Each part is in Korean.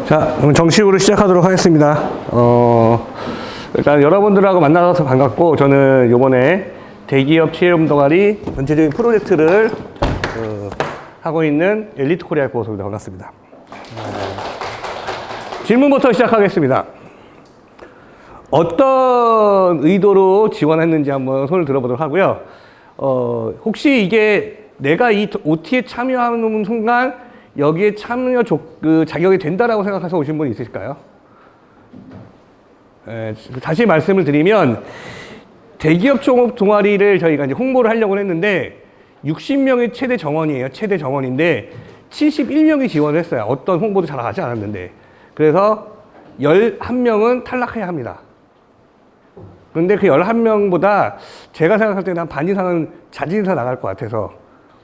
자, 그럼 정식으로 시작하도록 하겠습니다. 일단 여러분들하고 만나서 반갑고, 저는 요번에 대기업 취업 동아리 전체적인 프로젝트를 하고 있는 엘리트 코리아 고소입니다. 반갑습니다. 질문부터 시작하겠습니다. 어떤 의도로 지원했는지 한번 손을 들어보도록 하고요. 혹시 이게 내가 이 OT에 참여하는 순간 여기에 참여 자격이 된다라고 생각해서 오신 분 있으실까요? 다시 말씀을 드리면, 대기업 종업 동아리를 저희가 이제 홍보를 하려고 했는데 60명이 최대 정원이에요. 최대 정원인데 71명이 지원을 했어요. 어떤 홍보도 잘 하지 않았는데. 그래서 11명은 탈락해야 합니다. 그런데 그 11명보다 제가 생각할 때는 한 반 이상은 자진해서 나갈 것 같아서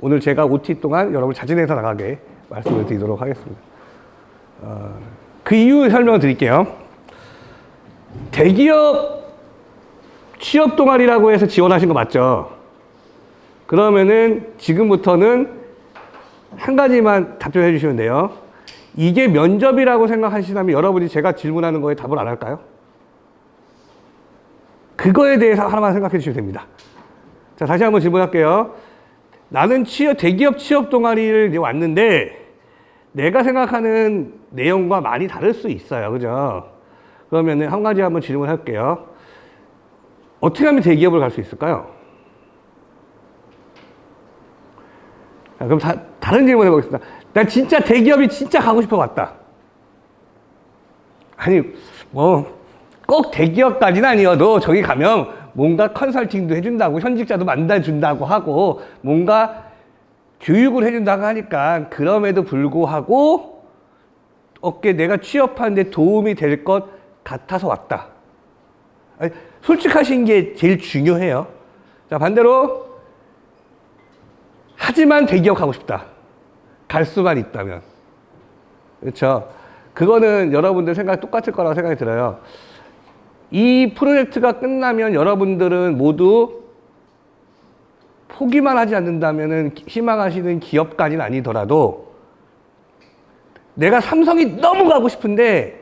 오늘 제가 OT 동안 여러분 자진해서 나가게 말씀을 드리도록 하겠습니다. 그 이유 설명을 드릴게요. 대기업 취업 동아리라고 해서 지원하신 거 맞죠? 그러면은 지금부터는 한 가지만 답변해 주시면 돼요. 이게 면접이라고 생각하시다면 여러분이 제가 질문하는 거에 답을 안 할까요? 그거에 대해서 하나만 생각해 주시면 됩니다. 자, 다시 한번 질문할게요. 나는 대기업 취업 동아리를 왔는데 내가 생각하는 내용과 많이 다를 수 있어요. 그죠? 그러면 한 가지 한번 질문할게요. 어떻게 하면 대기업을 갈 수 있을까요? 자, 그럼 다른 질문 해보겠습니다. 난 진짜 대기업이 진짜 가고 싶어 왔다. 아니, 꼭 대기업까지는 아니어도 저기 가면 뭔가 컨설팅도 해준다고, 현직자도 만나준다고 하고, 뭔가 교육을 해준다고 하니까, 그럼에도 불구하고, 내가 취업하는데 도움이 될 것 같아서 왔다. 아니, 솔직하신 게 제일 중요해요. 자, 반대로, 하지만 대기업 가고 싶다. 갈 수만 있다면. 그렇죠? 그거는 여러분들 생각 똑같을 거라고 생각이 들어요. 이 프로젝트가 끝나면 여러분들은 모두 포기만 하지 않는다면 희망하시는 기업까지는 아니더라도 내가 삼성이 너무 가고 싶은데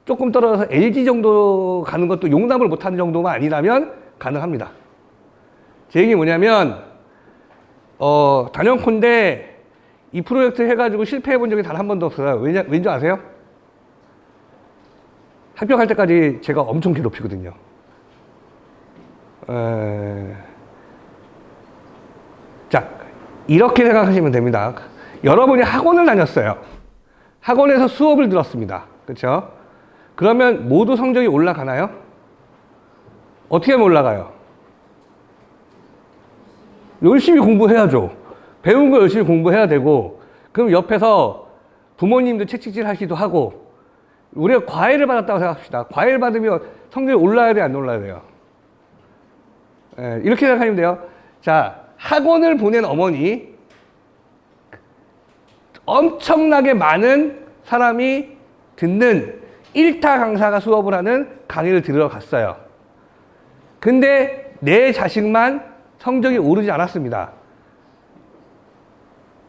조금 떨어져서 LG 정도 가는 것도 용납을 못하는 정도만 아니라면 가능합니다. 제 얘기 뭐냐면 단연컨대 이 프로젝트 해가지고 실패해 본 적이 단 한 번도 없어요. 왠지 아세요? 합격할 때까지 제가 엄청 괴롭히거든요. 자, 이렇게 생각하시면 됩니다. 여러분이 학원을 다녔어요. 학원에서 수업을 들었습니다. 그렇죠? 그러면 모두 성적이 올라가나요? 어떻게 하면 올라가요? 열심히 공부해야죠. 배운 거 열심히 공부해야 되고, 그럼 옆에서 부모님도 채찍질 하기도 하고, 우리가 과외를 받았다고 생각합시다. 과외를 받으면 성적이 올라야 돼, 안 올라야 돼요? 이렇게 생각하면 돼요. 자, 학원을 보낸 어머니, 엄청나게 많은 사람이 듣는 1타 강사가 수업을 하는 강의를 들으러 갔어요. 근데 내 자식만 성적이 오르지 않았습니다.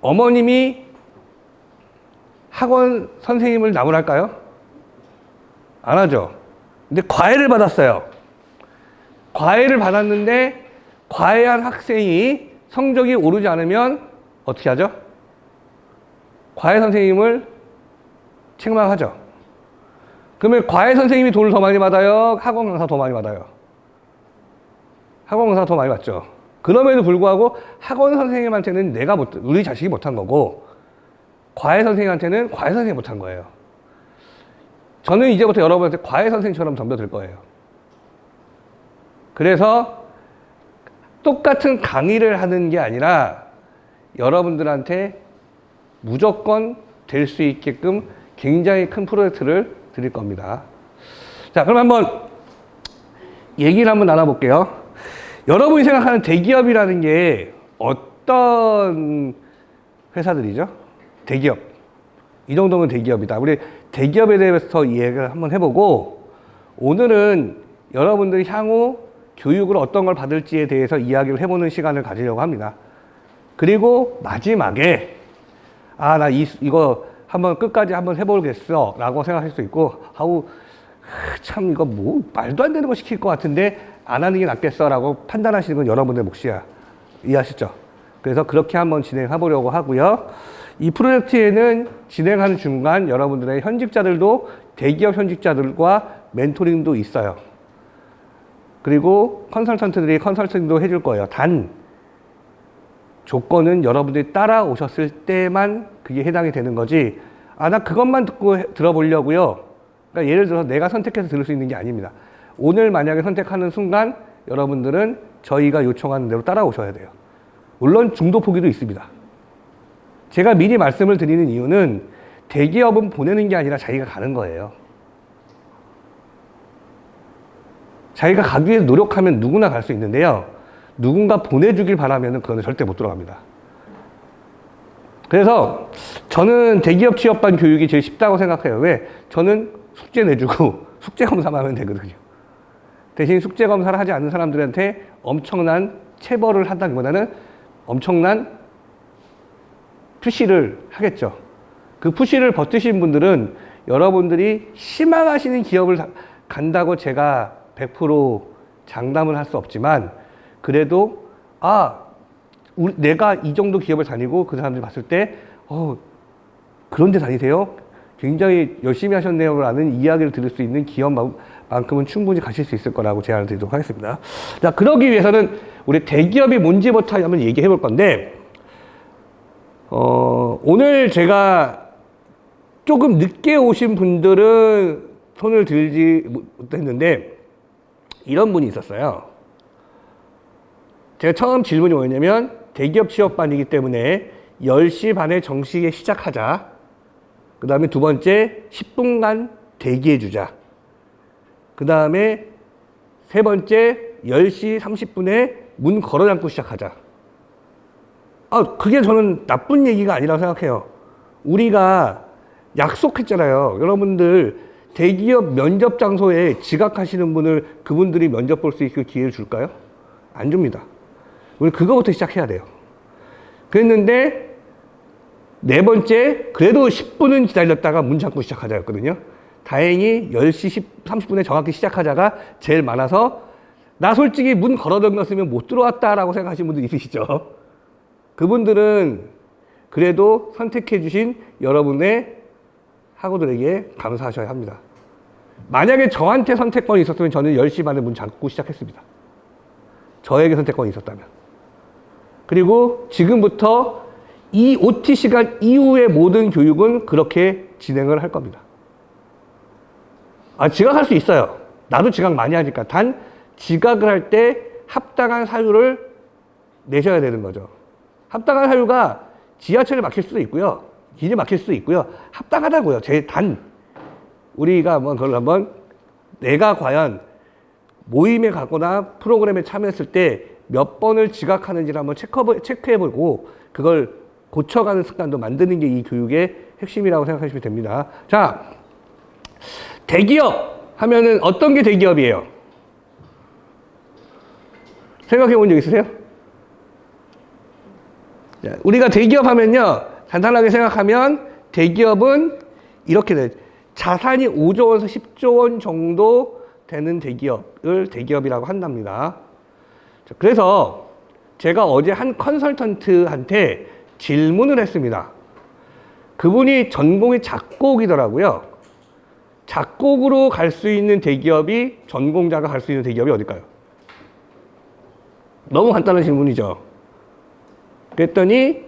어머님이 학원 선생님을 나무랄까요? 안 하죠. 근데 과외를 받았어요. 과외를 받았는데 과외한 학생이 성적이 오르지 않으면 어떻게 하죠? 과외 선생님을 책망하죠. 그러면 과외 선생님이 돈을 더 많이 받아요? 학원 강사 더 많이 받아요? 학원 강사 더 많이 받죠. 그럼에도 불구하고 학원 선생님한테는 우리 자식이 못한 거고, 과외 선생님한테는 과외 선생님이 못한 거예요. 저는 이제부터 여러분한테 과외 선생님처럼 덤벼들 거예요. 그래서 똑같은 강의를 하는 게 아니라 여러분들한테 무조건 될 수 있게끔 굉장히 큰 프로젝트를 드릴 겁니다. 자, 그럼 한번 얘기를 한번 나눠볼게요. 여러분이 생각하는 대기업이라는 게 어떤 회사들이죠? 대기업. 이 정도면 대기업이다. 우리 대기업에 대해서 이야기를 한번 해보고, 오늘은 여러분들이 향후 교육을 어떤 걸 받을지에 대해서 이야기를 해보는 시간을 가지려고 합니다. 그리고 마지막에 나 이거 한번 끝까지 한번 해보겠어 라고 생각할 수 있고, 아우 참 이거 뭐 말도 안 되는 거 시킬 것 같은데 안 하는 게 낫겠어 라고 판단하시는 건 여러분의 몫이야. 이해하시죠? 그래서 그렇게 한번 진행해 보려고 하고요. 이 프로젝트에는 진행하는 중간 여러분들의 현직자들도 대기업 현직자들과 멘토링도 있어요. 그리고 컨설턴트들이 컨설팅도 해줄 거예요. 단 조건은 여러분들이 따라오셨을 때만 그게 해당이 되는 거지, 아, 나 그것만 듣고 들어보려고요. 그러니까 예를 들어서 내가 선택해서 들을 수 있는 게 아닙니다. 오늘 만약에 선택하는 순간 여러분들은 저희가 요청하는 대로 따라오셔야 돼요. 물론 중도 포기도 있습니다. 제가 미리 말씀을 드리는 이유는 대기업은 보내는 게 아니라 자기가 가는 거예요. 자기가 가기 위해서 노력하면 누구나 갈 수 있는데요. 누군가 보내주길 바라면 그거는 절대 못 들어갑니다. 그래서 저는 대기업 취업반 교육이 제일 쉽다고 생각해요. 왜? 저는 숙제 내주고 숙제 검사만 하면 되거든요. 대신 숙제 검사를 하지 않는 사람들한테 엄청난 체벌을 한다기보다는 엄청난 푸시를 하겠죠. 그 푸시를 버티신 분들은 여러분들이 희망하시는 기업을 간다고 제가 100% 장담을 할 수 없지만, 그래도 내가 이 정도 기업을 다니고 그 사람들이 봤을 때 그런 데 다니세요? 굉장히 열심히 하셨네요 라는 이야기를 들을 수 있는 기업만큼은 충분히 가실 수 있을 거라고 제안을 드리도록 하겠습니다. 자, 그러기 위해서는 우리 대기업이 뭔지부터 한번 얘기해 볼 건데, 오늘 제가 조금 늦게 오신 분들은 손을 들지 못했는데 이런 분이 있었어요. 제가 처음 질문이 뭐였냐면, 대기업 취업반이기 때문에 10시 반에 정시에 시작하자. 그 다음에 두 번째 10분간 대기해주자. 그 다음에 세 번째 10시 30분에 문 걸어 잠고 시작하자. 그게 저는 나쁜 얘기가 아니라고 생각해요. 우리가 약속했잖아요. 여러분들 대기업 면접 장소에 지각하시는 분을 그분들이 면접 볼 수 있게 기회를 줄까요? 안 줍니다. 우리 그거부터 시작해야 돼요. 그랬는데 네 번째, 그래도 10분은 기다렸다가 문 잠고 시작하자였거든요. 다행히 10시 30분에 정확히 시작하자가 제일 많아서, 나 솔직히 문 걸어 잠갔으면 못 들어왔다라고 생각하시는 분들 있으시죠? 그분들은 그래도 선택해 주신 여러분의 학우들에게 감사하셔야 합니다. 만약에 저한테 선택권이 있었으면 저는 10시 반에 문 잠고 시작했습니다. 저에게 선택권이 있었다면. 그리고 지금부터 이 OT 시간 이후의 모든 교육은 그렇게 진행을 할 겁니다. 지각할 수 있어요. 나도 지각 많이 하니까. 단 지각을 할 때 합당한 사유를 내셔야 되는 거죠. 합당한 사유가 지하철이 막힐 수도 있고요. 길이 막힐 수도 있고요. 합당하다고요. 우리가 그걸 한번, 내가 과연 모임에 가거나 프로그램에 참여했을 때 몇 번을 지각하는지를 한번 체크해보고 그걸 고쳐가는 습관도 만드는 게 이 교육의 핵심이라고 생각하시면 됩니다. 자, 대기업 하면은 어떤 게 대기업이에요? 생각해 본 적 있으세요? 자, 우리가 대기업 하면요, 간단하게 생각하면 대기업은 이렇게 돼요. 자산이 5조 원에서 10조 원 정도 되는 대기업을 대기업이라고 한답니다. 자, 그래서 제가 어제 한 컨설턴트한테 질문을 했습니다. 그분이 전공이 작곡이더라고요. 작곡으로 갈 수 있는 대기업이, 전공자가 갈 수 있는 대기업이 어딜까요? 너무 간단한 질문이죠. 그랬더니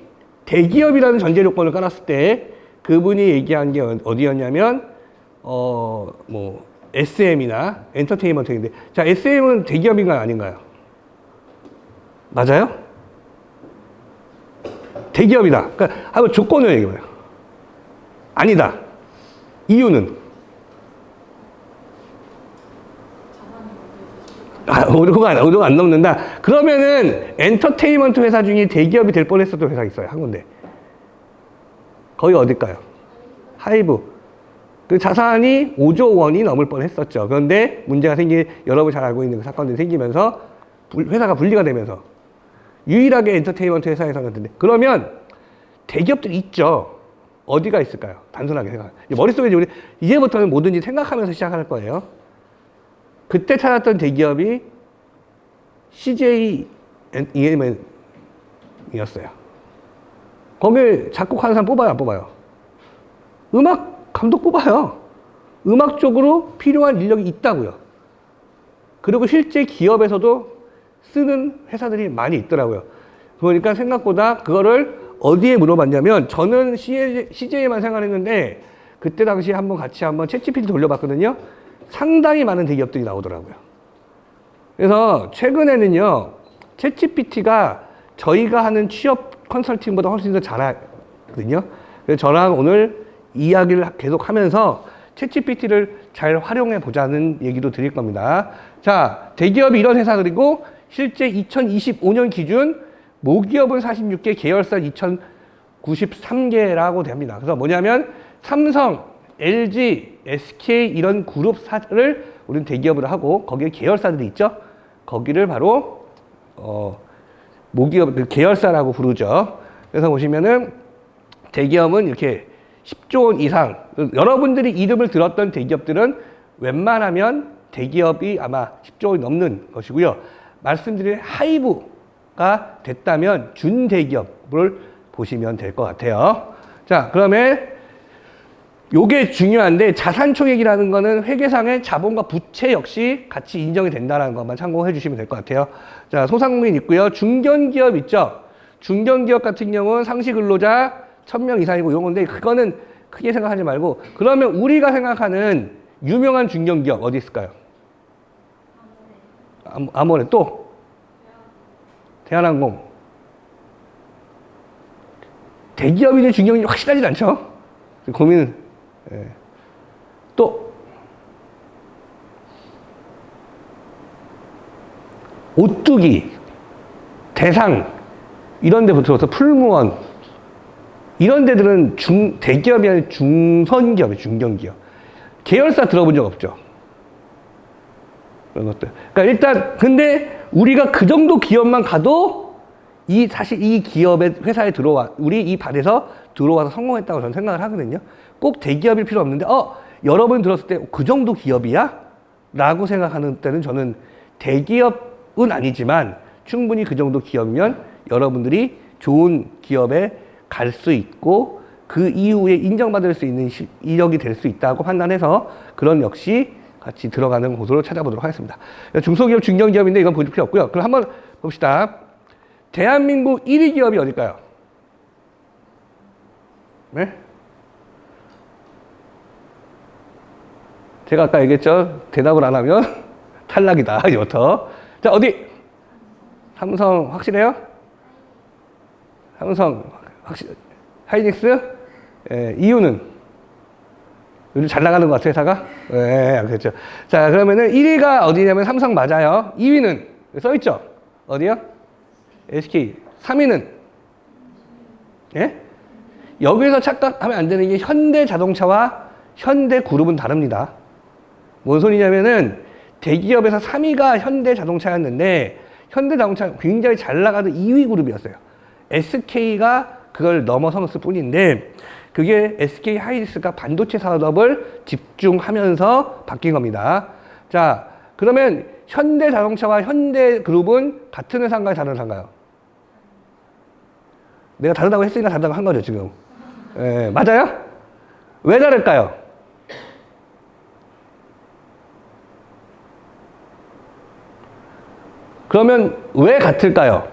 대기업이라는 전제 조건을 깔았을 때 그분이 얘기한 게 어디였냐면 SM이나 엔터테인먼트인데, 자, SM은 대기업인가요, 아닌가요? 맞아요? 대기업이다. 그러니까 한번 조건을 얘기해봐요. 아니다. 이유는? 오류가 안 넘는다. 그러면은 엔터테인먼트 회사 중에 대기업이 될 뻔했었던 회사 있어요. 한 군데. 거기 어딜까요? 하이브. 그 자산이 5조 원이 넘을 뻔했었죠. 그런데 문제가 여러분 잘 알고 있는 그 사건들이 생기면서 회사가 분리가 되면서 유일하게 엔터테인먼트 회사에서는. 그러면 대기업들이 있죠. 어디가 있을까요? 단순하게 생각. 머릿속에 우리 이제부터는 뭐든지 생각하면서 시작할 거예요. 그때 찾았던 대기업이 CJ EMN이었어요. 거기 작곡하는 사람 뽑아요, 안 뽑아요? 음악 감독 뽑아요. 음악 쪽으로 필요한 인력이 있다고요. 그리고 실제 기업에서도 쓰는 회사들이 많이 있더라고요. 그러니까 생각보다 그거를 어디에 물어봤냐면 저는 CJ에만 생각했는데 그때 당시에 같이 한번 챗GPT 돌려봤거든요. 상당히 많은 대기업들이 나오더라고요. 그래서 최근에는요, 챗GPT가 저희가 하는 취업 컨설팅보다 훨씬 더 잘하거든요. 그래서 저랑 오늘 이야기를 계속 하면서 챗GPT를 잘 활용해 보자는 얘기도 드릴 겁니다. 자, 대기업이 이런 회사들이고 실제 2025년 기준 모기업은 46개, 계열사 2093개라고 됩니다. 그래서 뭐냐면 삼성, LG, SK 이런 그룹사를 우리는 대기업으로 하고 거기에 계열사들이 있죠. 거기를 바로 모기업 계열사라고 부르죠. 그래서 보시면은 대기업은 이렇게 10조 원 이상, 여러분들이 이름을 들었던 대기업들은 웬만하면 대기업이 아마 10조 원이 넘는 것이고요. 말씀드린 하이브가 됐다면 준대기업을 보시면 될 것 같아요. 자, 그러면 요게 중요한데 자산총액이라는 거는 회계상의 자본과 부채 역시 같이 인정이 된다는 것만 참고해 주시면 될 것 같아요. 자, 소상공인 있고요. 중견기업 있죠. 중견기업 같은 경우는 상시 근로자 1000명 이상이고 이런 건데 그거는 크게 생각하지 말고 그러면 우리가 생각하는 유명한 중견기업 어디 있을까요? 아모레 또? 대한항공. 대기업이든 중견기업이 확실하진 않죠? 고민은. 예. 또 오뚜기, 대상 이런 데부터 풀무원 이런 데들은 대기업이 아니라 중선기업이에요. 중견기업. 계열사 들어본 적 없죠? 그런 것들. 그러니까 일단 근데 우리가 그 정도 기업만 가도 사실 이 기업의 회사에 우리 이 밭에서 들어와서 성공했다고 저는 생각을 하거든요. 꼭 대기업일 필요 없는데 여러분 들었을 때 그 정도 기업이야? 라고 생각하는 때는 저는 대기업은 아니지만 충분히 그 정도 기업이면 여러분들이 좋은 기업에 갈 수 있고 그 이후에 인정받을 수 있는 이력이 될 수 있다고 판단해서 그런 역시 같이 들어가는 곳으로 찾아보도록 하겠습니다. 중소기업, 중견기업인데 이건 볼 필요 없고요. 그럼 한번 봅시다. 대한민국 1위 기업이 어딜까요? 네? 제가 아까 얘기했죠. 대답을 안 하면 탈락이다. 이부터. 자, 어디? 삼성 확실해요? 삼성 하이닉스? 예, 이유는? 요즘 잘 나가는 것 같아요, 회사가? 예, 그렇죠. 자, 그러면은 1위가 어디냐면 삼성 맞아요. 2위는? 써있죠? 어디요? SK. 3위는? 예? 여기서 착각하면 안 되는 게 현대자동차와 현대그룹은 다릅니다. 뭔 소리냐면은 대기업에서 3위가 현대자동차였는데 현대자동차는 굉장히 잘 나가는 2위 그룹이었어요. SK가 그걸 넘어섰을 뿐인데 그게 SK 하이닉스가 반도체 산업을 집중하면서 바뀐 겁니다. 자, 그러면 현대자동차와 현대그룹은 같은 회사인가요? 다른 회사인가요? 내가 다르다고 했으니까 다르다고 한 거죠, 지금. 예, 맞아요? 왜 다를까요? 그러면 왜 같을까요?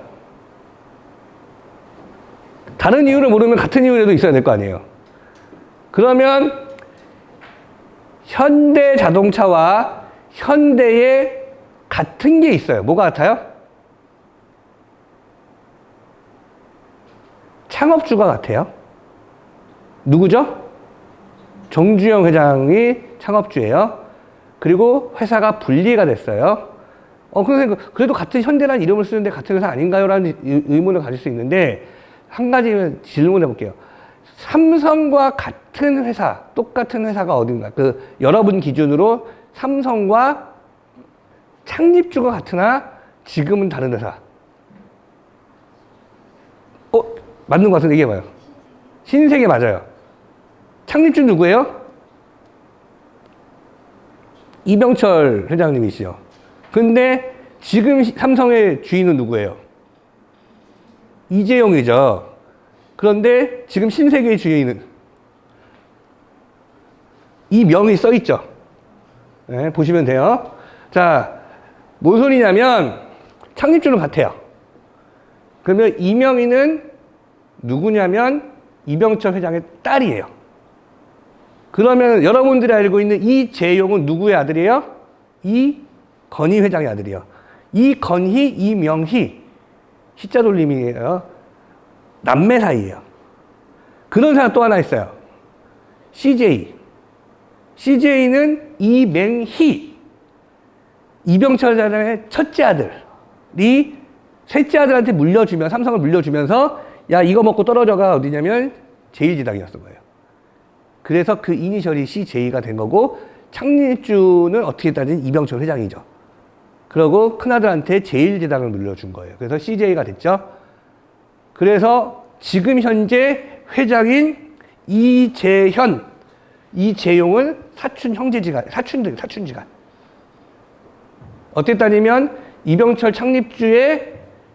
다른 이유를 모르면 같은 이유라도 있어야 될 거 아니에요. 그러면 현대자동차와 현대에 같은 게 있어요. 뭐가 같아요? 창업주가 같아요. 누구죠? 정주영 회장이 창업주예요. 그리고 회사가 분리가 됐어요. 그래도 같은 현대라는 이름을 쓰는데 같은 회사 아닌가요? 라는 의문을 가질 수 있는데 한 가지 질문해 볼게요. 삼성과 같은 회사, 똑같은 회사가 어딘가? 여러분 기준으로 삼성과 창립주가 같으나 지금은 다른 회사. 맞는 것 같은데 얘기해봐요. 신세계 맞아요. 창립주 누구예요? 이병철 회장님이시죠. 근데 지금 삼성의 주인은 누구예요? 이재용이죠. 그런데 지금 신세계의 주인은 이 명이 써 있죠. 네, 보시면 돼요. 자, 뭔 소리냐면 창립주는 같아요. 그러면 이명희는 누구냐면 이병철 회장의 딸이에요. 그러면 여러분들이 알고 있는 이재용은 누구의 아들이에요? 이건희 회장의 아들이에요. 이건희, 이명희 시자 돌림이에요. 남매 사이예요. 그런 사람 또 하나 있어요. CJ. CJ는 이맹희. 이병철 회장의 첫째 아들이 셋째 아들한테 물려주면, 삼성을 물려주면서 야, 이거 먹고 떨어져가 어디냐면 제일제당이었을 거예요. 그래서 그 이니셜이 CJ가 된 거고, 창립주는 어떻게 따지면 이병철 회장이죠. 그러고 큰아들한테 제일제당을 물려준 거예요. 그래서 CJ가 됐죠. 그래서 지금 현재 회장인 이재현, 이재용은 사촌 형제지간, 사촌지간. 어떻게 따지면 이병철 창립주의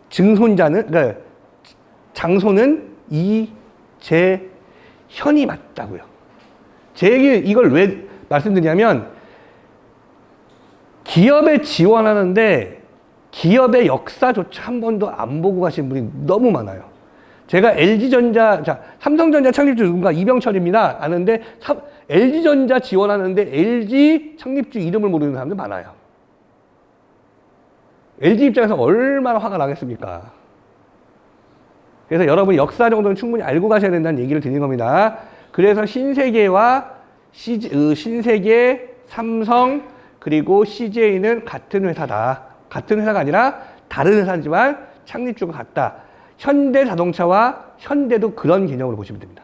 증손자는, 그러니까 장손은 이재현이 맞다고요. 제 얘기 이걸 왜 말씀드리냐면 기업에 지원하는데 기업의 역사조차 한 번도 안 보고 가신 분이 너무 많아요. 제가 LG전자, 자, 삼성전자 창립주 누군가 이병철입니다. 아는데 LG전자 지원하는데 LG 창립주 이름을 모르는 사람들 많아요. LG 입장에서 얼마나 화가 나겠습니까? 그래서 여러분 역사 정도는 충분히 알고 가셔야 된다는 얘기를 드리는 겁니다. 그래서 신세계와 신세계, 삼성, 그리고 CJ는 같은 회사다. 같은 회사가 아니라 다른 회사지만 창립주가 같다. 현대자동차와 현대도 그런 개념으로 보시면 됩니다.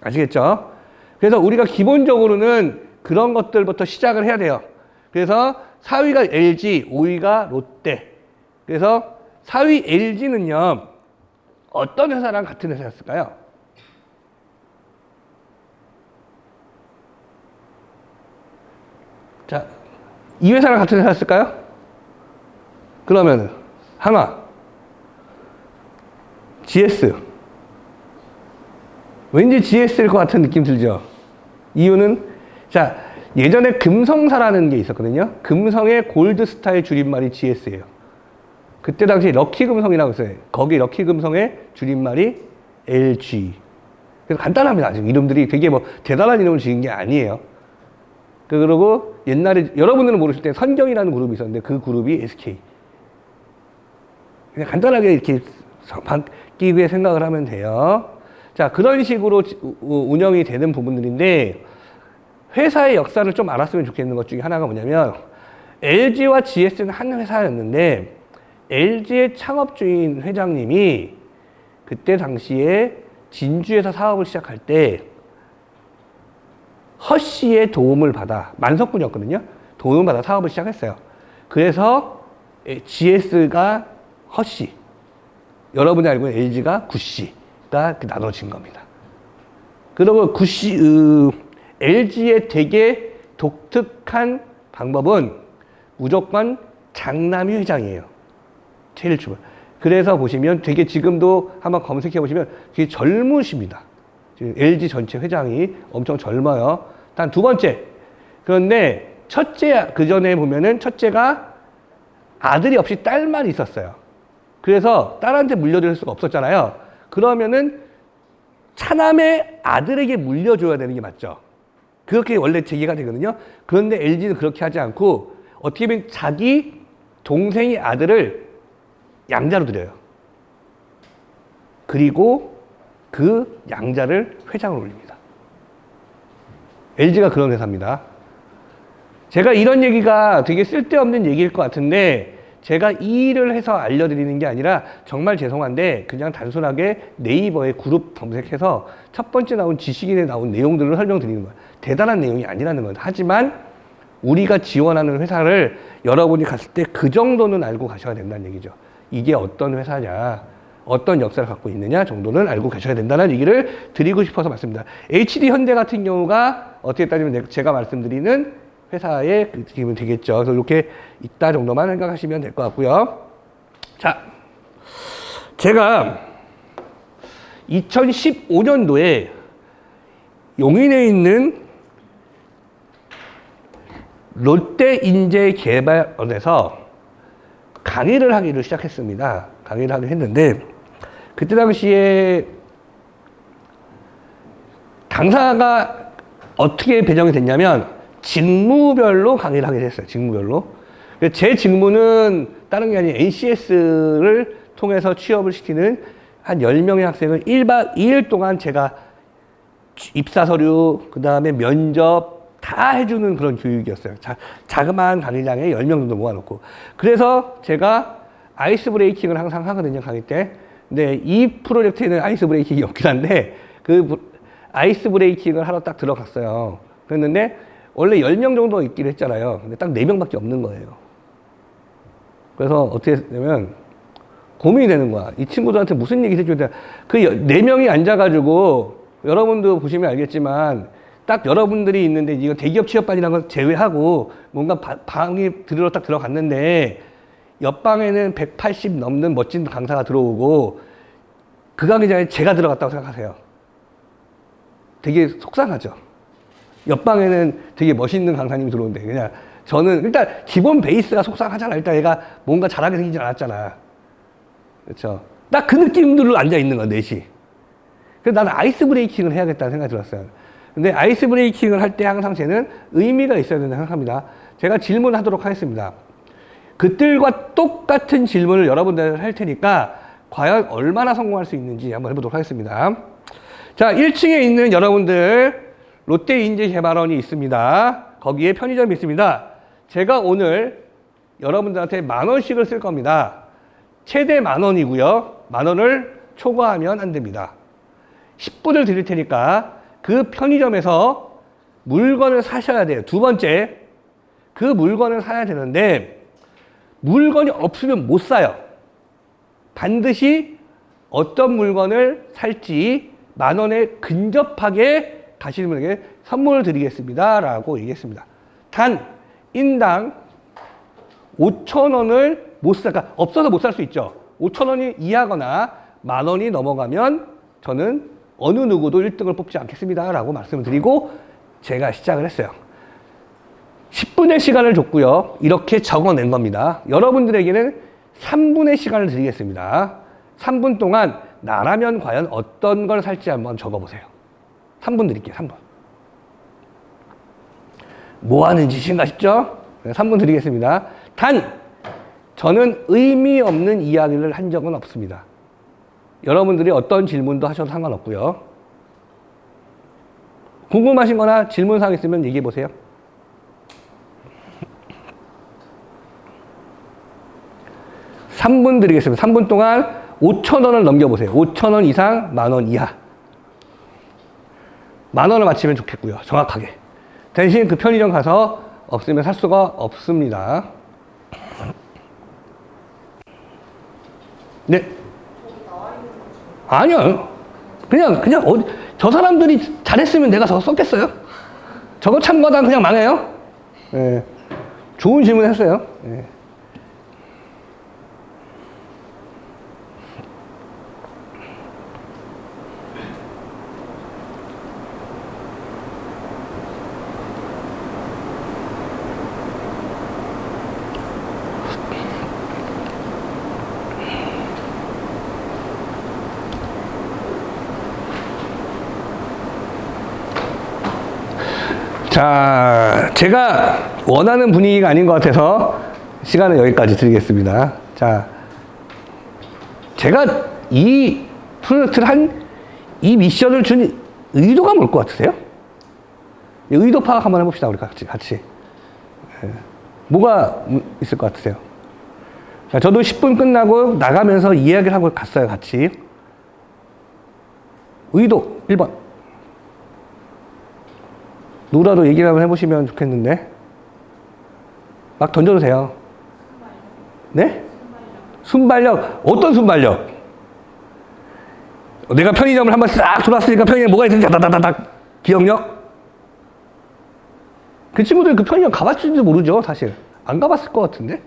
아시겠죠? 그래서 우리가 기본적으로는 그런 것들부터 시작을 해야 돼요. 그래서 4위가 LG, 5위가 롯데. 그래서 4위 LG는요, 어떤 회사랑 같은 회사였을까요? 자, 이 회사랑 같은 회사였을까요? 그러면 한화, GS. 왠지 GS일 것 같은 느낌 들죠? 이유는, 자, 예전에 금성사라는 게 있었거든요. 금성의 골드스타의 줄임말이 GS예요. 그때 당시 럭키금성이라고 했어요. 거기 럭키금성의 줄임말이 LG. 그래서 간단합니다. 아직 이름들이 되게 뭐 대단한 이름을 지은 게 아니에요. 그리고 옛날에 여러분들은 모르실 때 선경이라는 그룹이 있었는데 그 그룹이 SK. 그냥 간단하게 이렇게 바뀌게 생각을 하면 돼요. 자, 그런 식으로 운영이 되는 부분들인데 회사의 역사를 좀 알았으면 좋겠는 것 중에 하나가 뭐냐면 LG와 GS는 한 회사였는데 LG의 창업주인 회장님이 그때 당시에 진주에서 사업을 시작할 때 허씨의 도움을 받아, 만석군이었거든요. 도움을 받아 사업을 시작했어요. 그래서 GS가 허씨, 여러분이 알고 있는 LG가 구씨가 나눠진 겁니다. 그리고 LG의 되게 독특한 방법은 무조건 장남이 회장이에요. 제일 중요해요. 그래서 보시면 되게 지금도 한번 검색해 보시면 되게 젊으십니다. LG 전체 회장이 엄청 젊어요. 단 두 번째. 그런데 첫째, 그 전에 보면은 첫째가 아들이 없이 딸만 있었어요. 그래서 딸한테 물려줄 수가 없었잖아요. 그러면은 차남의 아들에게 물려줘야 되는 게 맞죠. 그렇게 원래 제기가 되거든요. 그런데 LG는 그렇게 하지 않고 어떻게 보면 자기 동생의 아들을 양자로 드려요. 그리고 그 양자를 회장으로 올립니다. LG가 그런 회사입니다. 제가 이런 얘기가 되게 쓸데없는 얘기일 것 같은데 제가 이 일을 해서 알려드리는 게 아니라 정말 죄송한데 그냥 단순하게 네이버에 그룹 검색해서 첫 번째 나온 지식인에 나온 내용들을 설명드리는 거예요. 대단한 내용이 아니라는 거예요. 하지만 우리가 지원하는 회사를 여러분이 갔을 때 그 정도는 알고 가셔야 된다는 얘기죠. 이게 어떤 회사냐, 어떤 역사를 갖고 있느냐 정도는 알고 계셔야 된다는 얘기를 드리고 싶어서 말씀드립니다. HD 현대 같은 경우가 어떻게 따지면 제가 말씀드리는 회사의 기분 되겠죠. 그래서 이렇게 있다 정도만 생각하시면 될 것 같고요. 자, 제가 2015년도에 용인에 있는 롯데인재개발원에서 강의를 하기를 시작했습니다. 강의를 하기로 했는데 그때 당시에 강사가 어떻게 배정이 됐냐면 직무별로 강의를 하게 됐어요. 직무별로. 제 직무는 다른 게 아닌 NCS를 통해서 취업을 시키는 한 10명의 학생을 1박 2일 동안 제가 입사 서류, 그 다음에 면접 다 해주는 그런 교육이었어요. 자그마한 강의장에 10명 정도 모아놓고. 그래서 제가 아이스 브레이킹을 항상 하거든요, 강의 때. 근데 이 프로젝트에는 아이스 브레이킹이 없긴 한데, 아이스 브레이킹을 하러 딱 들어갔어요. 그랬는데, 원래 10명 정도 있기로 했잖아요. 근데 딱 4명밖에 없는 거예요. 그래서 어떻게 했냐면, 고민이 되는 거야. 이 친구들한테 무슨 얘기를 해줘야 돼. 그 4명이 앉아가지고, 여러분도 보시면 알겠지만, 딱 여러분들이 있는데, 이거 대기업 취업반이라는 걸 제외하고, 뭔가 방이 들으러 딱 들어갔는데, 옆방에는 180 넘는 멋진 강사가 들어오고, 그 강의장에 제가 들어갔다고 생각하세요. 되게 속상하죠. 옆방에는 되게 멋있는 강사님이 들어오는데, 그냥 저는 일단 기본 베이스가 속상하잖아. 일단 얘가 뭔가 잘하게 생기진 않았잖아. 그렇죠. 딱 그 느낌들로 앉아 있는 거야, 넷이. 그래서 나는 아이스 브레이킹을 해야겠다는 생각이 들었어요. 근데 아이스 브레이킹을 할 때 항상 쟤는 의미가 있어야 된다고 생각합니다. 제가 질문하도록 하겠습니다. 그들과 똑같은 질문을 여러분들 할 테니까 과연 얼마나 성공할 수 있는지 한번 해보도록 하겠습니다. 자, 1층에 있는 여러분들 롯데인재개발원이 있습니다. 거기에 편의점이 있습니다. 제가 오늘 여러분들한테 10,000원씩을 쓸 겁니다. 최대 10,000원이고요. 10,000원을 초과하면 안 됩니다. 10분을 드릴 테니까 그 편의점에서 물건을 사셔야 돼요. 두 번째, 그 물건을 사야 되는데 물건이 없으면 못 사요. 반드시 어떤 물건을 살지 10,000원에 근접하게 가시는 분에게 선물을 드리겠습니다. 라고 얘기했습니다. 단, 인당 5,000원을 못 사, 그러니까 없어서 못 살 수 있죠. 5,000원이 이하거나 10,000원이 넘어가면 저는 어느 누구도 1등을 뽑지 않겠습니다. 라고 말씀을 드리고 제가 시작을 했어요. 10분의 시간을 줬고요. 이렇게 적어낸 겁니다. 여러분들에게는 3분의 시간을 드리겠습니다. 3분 동안 나라면 과연 어떤 걸 살지 한번 적어보세요. 3분 드릴게요. 3분. 뭐 하는 짓인가 싶죠? 3분 드리겠습니다. 단, 저는 의미 없는 이야기를 한 적은 없습니다. 여러분들이 어떤 질문도 하셔도 상관없고요. 궁금하신 거나 질문사항 있으면 얘기해 보세요. 삼 분 드리겠습니다. 3분 동안 5,000원을 넘겨보세요. 5,000원 이상, 10,000원 이하. 10,000원을 맞히면 좋겠고요. 정확하게. 대신 그 편의점 가서 없으면 살 수가 없습니다. 네. 아니요. 그냥 저 사람들이 잘했으면 내가 저거 썼겠어요? 저거 참고하다 그냥 망해요? 네. 좋은 질문 했어요. 네. 자, 제가 원하는 분위기가 아닌 것 같아서 시간을 여기까지 드리겠습니다. 자, 제가 이 프로젝트를 이 미션을 준 의도가 뭘 것 같으세요? 의도 파악 한번 해봅시다, 우리 같이. 뭐가 있을 것 같으세요? 자, 저도 10분 끝나고 나가면서 이야기를 하고 갔어요, 같이. 의도, 1번. 누구라도 얘기를 한번 해보시면 좋겠는데. 막 던져도 돼요. 네? 순발력. 어떤 순발력? 내가 편의점을 한번 싹 돌았으니까 편의점에 뭐가 있는지 다다다닥 기억력? 그 친구들 그 편의점 가봤을지도 모르죠, 사실. 안 가봤을 것 같은데?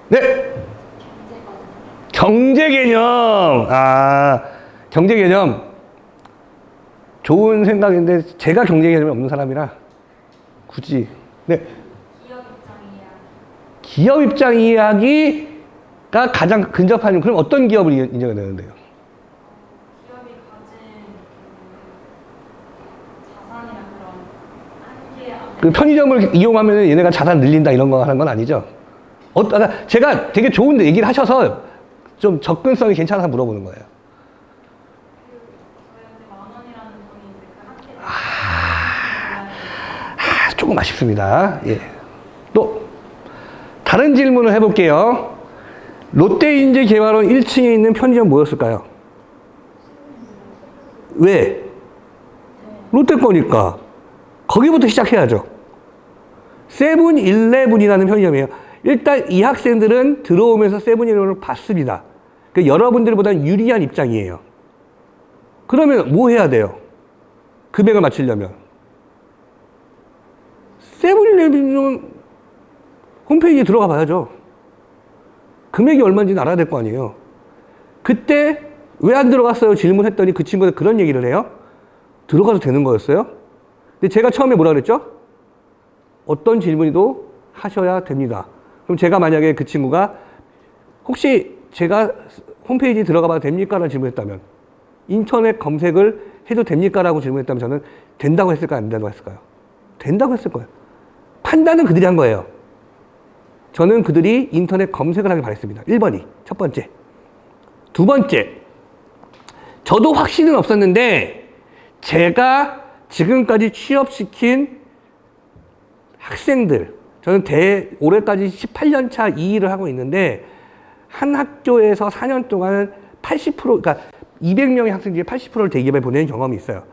네! 경제 개념. 아, 경제 개념. 좋은 생각인데, 제가 경제 개념이 없는 사람이라, 굳이. 네. 기업 입장 이야기가 가장 근접하는, 그럼 어떤 기업을 인정해야 되는데요? 기업이 가진 자산이나 그런 한계 그 편의점을 이용하면 얘네가 자산 늘린다 이런 거 하는 건 아니죠? 제가 되게 좋은데 얘기를 하셔서 좀 접근성이 괜찮아서 물어보는 거예요. 저희한테 10,000원이라는 돈이 있는데 그 한계를 조금 아쉽습니다. 예. 또 다른 질문을 해볼게요. 롯데인재개발원 1층에 있는 편의점 뭐였을까요? 왜? 롯데 거니까. 거기부터 시작해야죠. 세븐일레븐이라는 편의점이에요. 일단 이 학생들은 들어오면서 세븐일레븐을 봤습니다. 그러니까 여러분들보다 유리한 입장이에요. 그러면 뭐 해야 돼요? 금액을 맞추려면. 세븐일레븐은 홈페이지에 들어가 봐야죠. 금액이 얼마인지는 알아야 될 거 아니에요. 그때 왜 안 들어갔어요? 질문했더니 그 친구들 그런 얘기를 해요. 들어가도 되는 거였어요? 근데 제가 처음에 뭐라 그랬죠? 어떤 질문이도 하셔야 됩니다. 그럼 제가 만약에 그 친구가 혹시 제가 홈페이지에 들어가 봐도 됩니까? 라는 질문했다면, 인터넷 검색을 해도 됩니까? 라고 질문했다면 저는 된다고 했을까요? 안 된다고 했을까요? 된다고 했을 거예요. 판단은 그들이 한 거예요. 저는 그들이 인터넷 검색을 하길 바랬습니다. 1번이 첫 번째. 두 번째, 저도 확신은 없었는데 제가 지금까지 취업시킨 학생들, 저는 올해까지 18년 차 이 일을 하고 있는데 한 학교에서 4년 동안 80%, 그러니까 200명의 학생 중에 80%를 대기업에 보내는 경험이 있어요.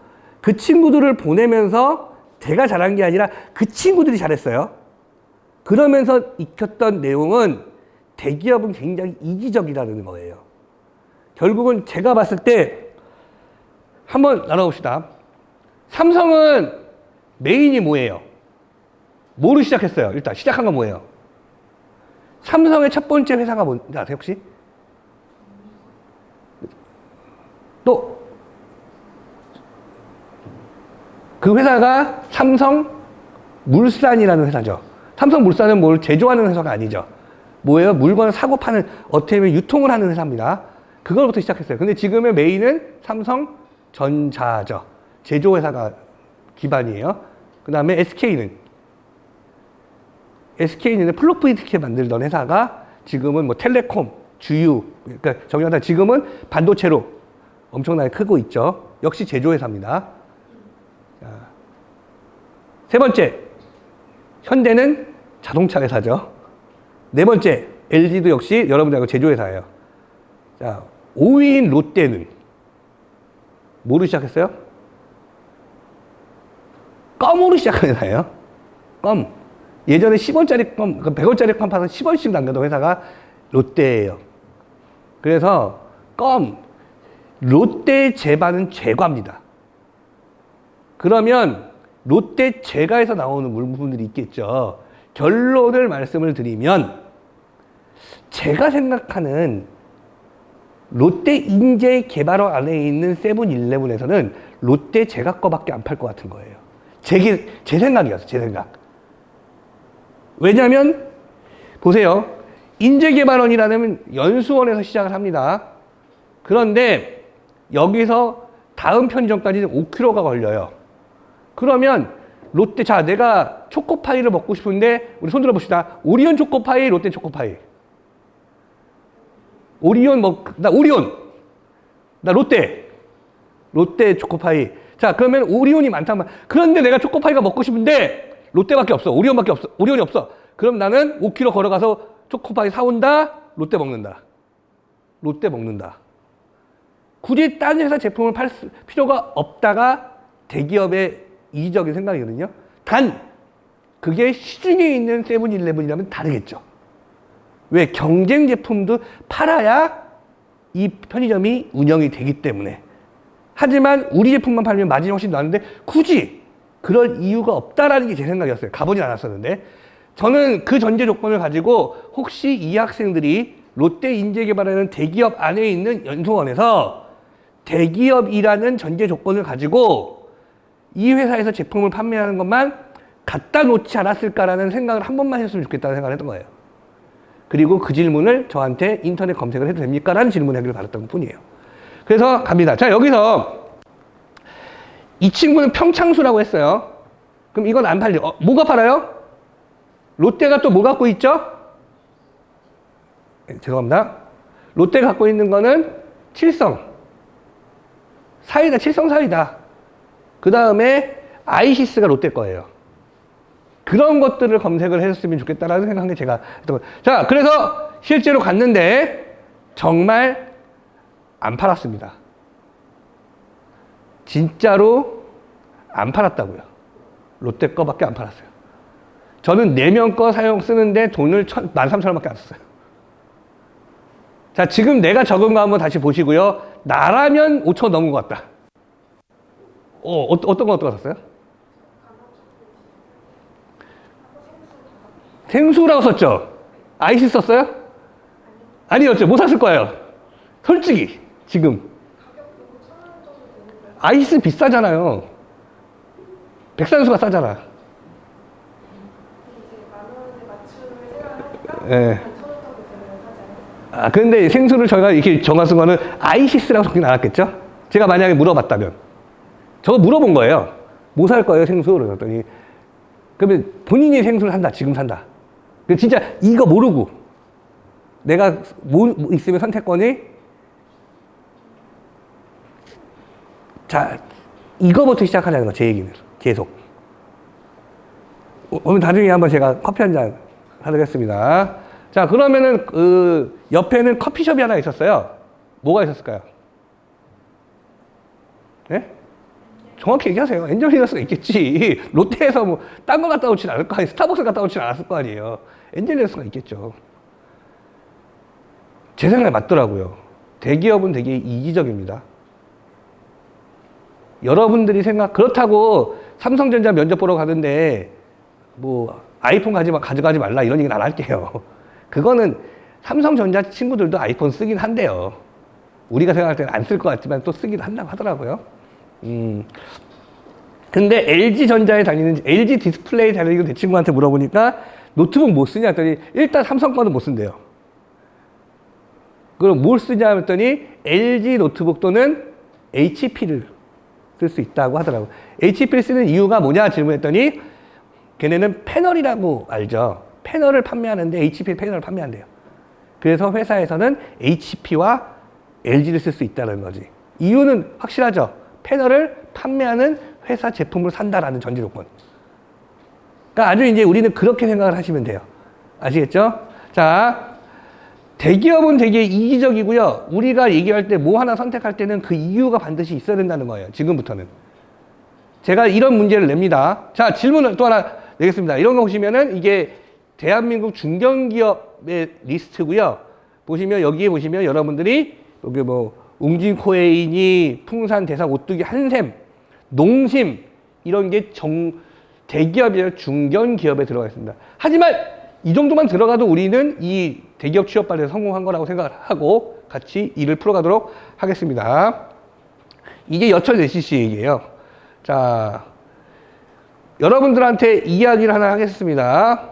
그 친구들을 보내면서 제가 잘한 게 아니라 그 친구들이 잘했어요. 그러면서 익혔던 내용은 대기업은 굉장히 이기적이라는 거예요. 결국은 제가 봤을 때 한번 나눠봅시다. 삼성은 메인이 뭐예요? 뭐로 시작했어요? 일단 시작한 건 뭐예요? 삼성의 첫 번째 회사가 뭔지 아세요 혹시? 또 그 회사가 삼성물산이라는 회사죠. 삼성물산은 뭘 제조하는 회사가 아니죠. 뭐예요? 물건을 사고 파는, 어떻게 보면 유통을 하는 회사입니다. 그걸부터 시작했어요. 근데 지금의 메인은 삼성전자죠. 제조회사가 기반이에요. 그 다음에 SK는 플로프이티켓 만들던 회사가 지금은 뭐 텔레콤, 주유, 그러니까 정리하다 지금은 반도체로 엄청나게 크고 있죠. 역시 제조회사입니다. 자, 세 번째, 현대는 자동차 회사죠. 네 번째, LG도 역시 여러분들 알고 제조회사예요. 자, 5위인 롯데는 뭐로 시작했어요? 껌으로 시작한 회사예요. 껌. 예전에 10원짜리 껌, 100원짜리 껌 파서 10원씩 남겨던 회사가 롯데예요. 그래서 껌, 롯데 제과는 제과입니다. 그러면 롯데 제과에서 나오는 물품들이 있겠죠. 결론을 말씀을 드리면 제가 생각하는 롯데 인재 개발원 안에 있는 세븐일레븐에서는 롯데 제과 거밖에 안 팔 것 같은 거예요. 제 생각이었어요. 제 생각. 왜냐하면 보세요. 인재개발원이라는 연수원에서 시작을 합니다. 그런데 여기서 다음 편의점까지는 5km가 걸려요. 그러면 롯데, 자, 내가 초코파이를 먹고 싶은데 우리 손 들어봅시다. 오리온 초코파이, 롯데 초코파이. 나 롯데 초코파이. 자, 그러면 오리온이 많다면, 그런데 내가 초코파이가 먹고 싶은데 롯데밖에 없어. 오리온밖에 없어. 오리온이 없어. 그럼 나는 5km 걸어가서 초코파이 사온다. 롯데 먹는다. 굳이 딴 회사 제품을 팔 필요가 없다가 대기업의 이기적인 생각이거든요. 단 그게 시중에 있는 세븐일레븐이라면 다르겠죠. 왜? 경쟁 제품도 팔아야 이 편의점이 운영이 되기 때문에. 하지만 우리 제품만 팔면 마진이 훨씬 나는데 굳이 그럴 이유가 없다라는 게 제 생각이었어요. 가보진 않았었는데. 저는 그 전제 조건을 가지고 혹시 이 학생들이 롯데 인재개발하는 대기업 안에 있는 연수원에서 대기업이라는 전제 조건을 가지고 이 회사에서 제품을 판매하는 것만 갖다 놓지 않았을까라는 생각을 한 번만 했으면 좋겠다는 생각을 했던 거예요. 그리고 그 질문을 저한테 인터넷 검색을 해도 됩니까? 라는 질문을 하기를 바랐던 것 뿐이에요. 그래서 갑니다. 자, 여기서 이 친구는 평창수라고 했어요. 그럼 이건 안 팔려. 뭐가 팔아요? 롯데가 또 뭐 갖고 있죠? 죄송합니다. 롯데가 갖고 있는 거는 칠성. 사이다, 칠성 사이다. 그 다음에 아이시스가 롯데 거예요. 그런 것들을 검색을 했으면 좋겠다라는 생각한 게 제가 했던 거예요. 자, 그래서 실제로 갔는데 정말 안 팔았습니다. 진짜로 안 팔았다고요. 롯데 거밖에 안 팔았어요. 저는 4명 거 쓰는데 돈을 13,000원밖에 안 썼어요. 자, 지금 내가 적은 거 한번 다시 보시고요. 나라면 5,000원 넘은 것 같다. 어떤 거 썼어요? 생수라고 썼죠? 아이시 썼어요? 아니었죠. 못 샀을 거예요. 솔직히 지금 아이스 비싸잖아요. 백산수가 싸잖아. 예. 아, 근데 생수를 저희가 이렇게 정한 거는 아이시스라고 적진 않았겠죠? 제가 만약에 물어봤다면. 저거 물어본 거예요. 뭐 살 거예요, 생수? 그랬더니. 그러면 본인이 생수를 산다, 지금 산다. 진짜 이거 모르고 내가 뭐 있으면 선택권이 자, 이거부터 시작하자는 거, 제 얘기는. 계속. 오늘 나중에 한번 제가 커피 한 잔 하겠습니다. 자, 그러면은, 옆에는 커피숍이 하나 있었어요. 뭐가 있었을까요? 예? 정확히 얘기하세요. 엔젤리너스가 있겠지. 롯데에서 뭐, 딴 거 갖다 놓진 않을 거 아니에요. 스타벅스 갖다 놓진 않았을 거 아니에요. 엔젤리너스가 있겠죠. 제 생각에 맞더라고요. 대기업은 되게 이기적입니다. 여러분들이 그렇다고 삼성전자 면접 보러 가는데, 뭐, 아이폰 가져가지 말라 이런 얘기는 안 할게요. 그거는 삼성전자 친구들도 아이폰 쓰긴 한대요. 우리가 생각할 때는 안 쓸 것 같지만 또 쓰긴 한다고 하더라고요. 근데 LG전자에 다니는, LG 디스플레이 다니는 내 친구한테 물어보니까 노트북 뭐 쓰냐 했더니 일단 삼성 거는 못 쓴대요. 그럼 뭘 쓰냐 했더니 LG 노트북 또는 HP를 쓸 수 있다고 하더라고요. HP를 쓰는 이유가 뭐냐 질문했더니 걔네는 패널이라고 알죠. 패널을 판매하는데 HP 패널을 판매한대요. 그래서 회사에서는 HP와 LG를 쓸 수 있다는 거지. 이유는 확실하죠. 패널을 판매하는 회사 제품을 산다라는 전제 조건. 그러니까 아주 이제 우리는 그렇게 생각을 하시면 돼요. 아시겠죠? 자, 대기업은 되게 이기적이고요. 우리가 얘기할 때 뭐 하나 선택할 때는 그 이유가 반드시 있어야 된다는 거예요. 지금부터는. 제가 이런 문제를 냅니다. 자, 질문을 또 하나 내겠습니다. 이런 거 보시면은 이게 대한민국 중견기업의 리스트고요. 보시면 여기에 보시면 여러분들이 여기 뭐 웅진코웨이니, 풍산, 대상, 오뚜기, 한샘, 농심 이런 게 대기업이 아니라 중견기업에 들어가 있습니다. 하지만 이 정도만 들어가도 우리는 이 대기업 취업반에서 성공한 거라고 생각을 하고 같이 일을 풀어가도록 하겠습니다. 이게 여천 SCC 얘기예요. 자, 여러분들한테 이야기를 하나 하겠습니다.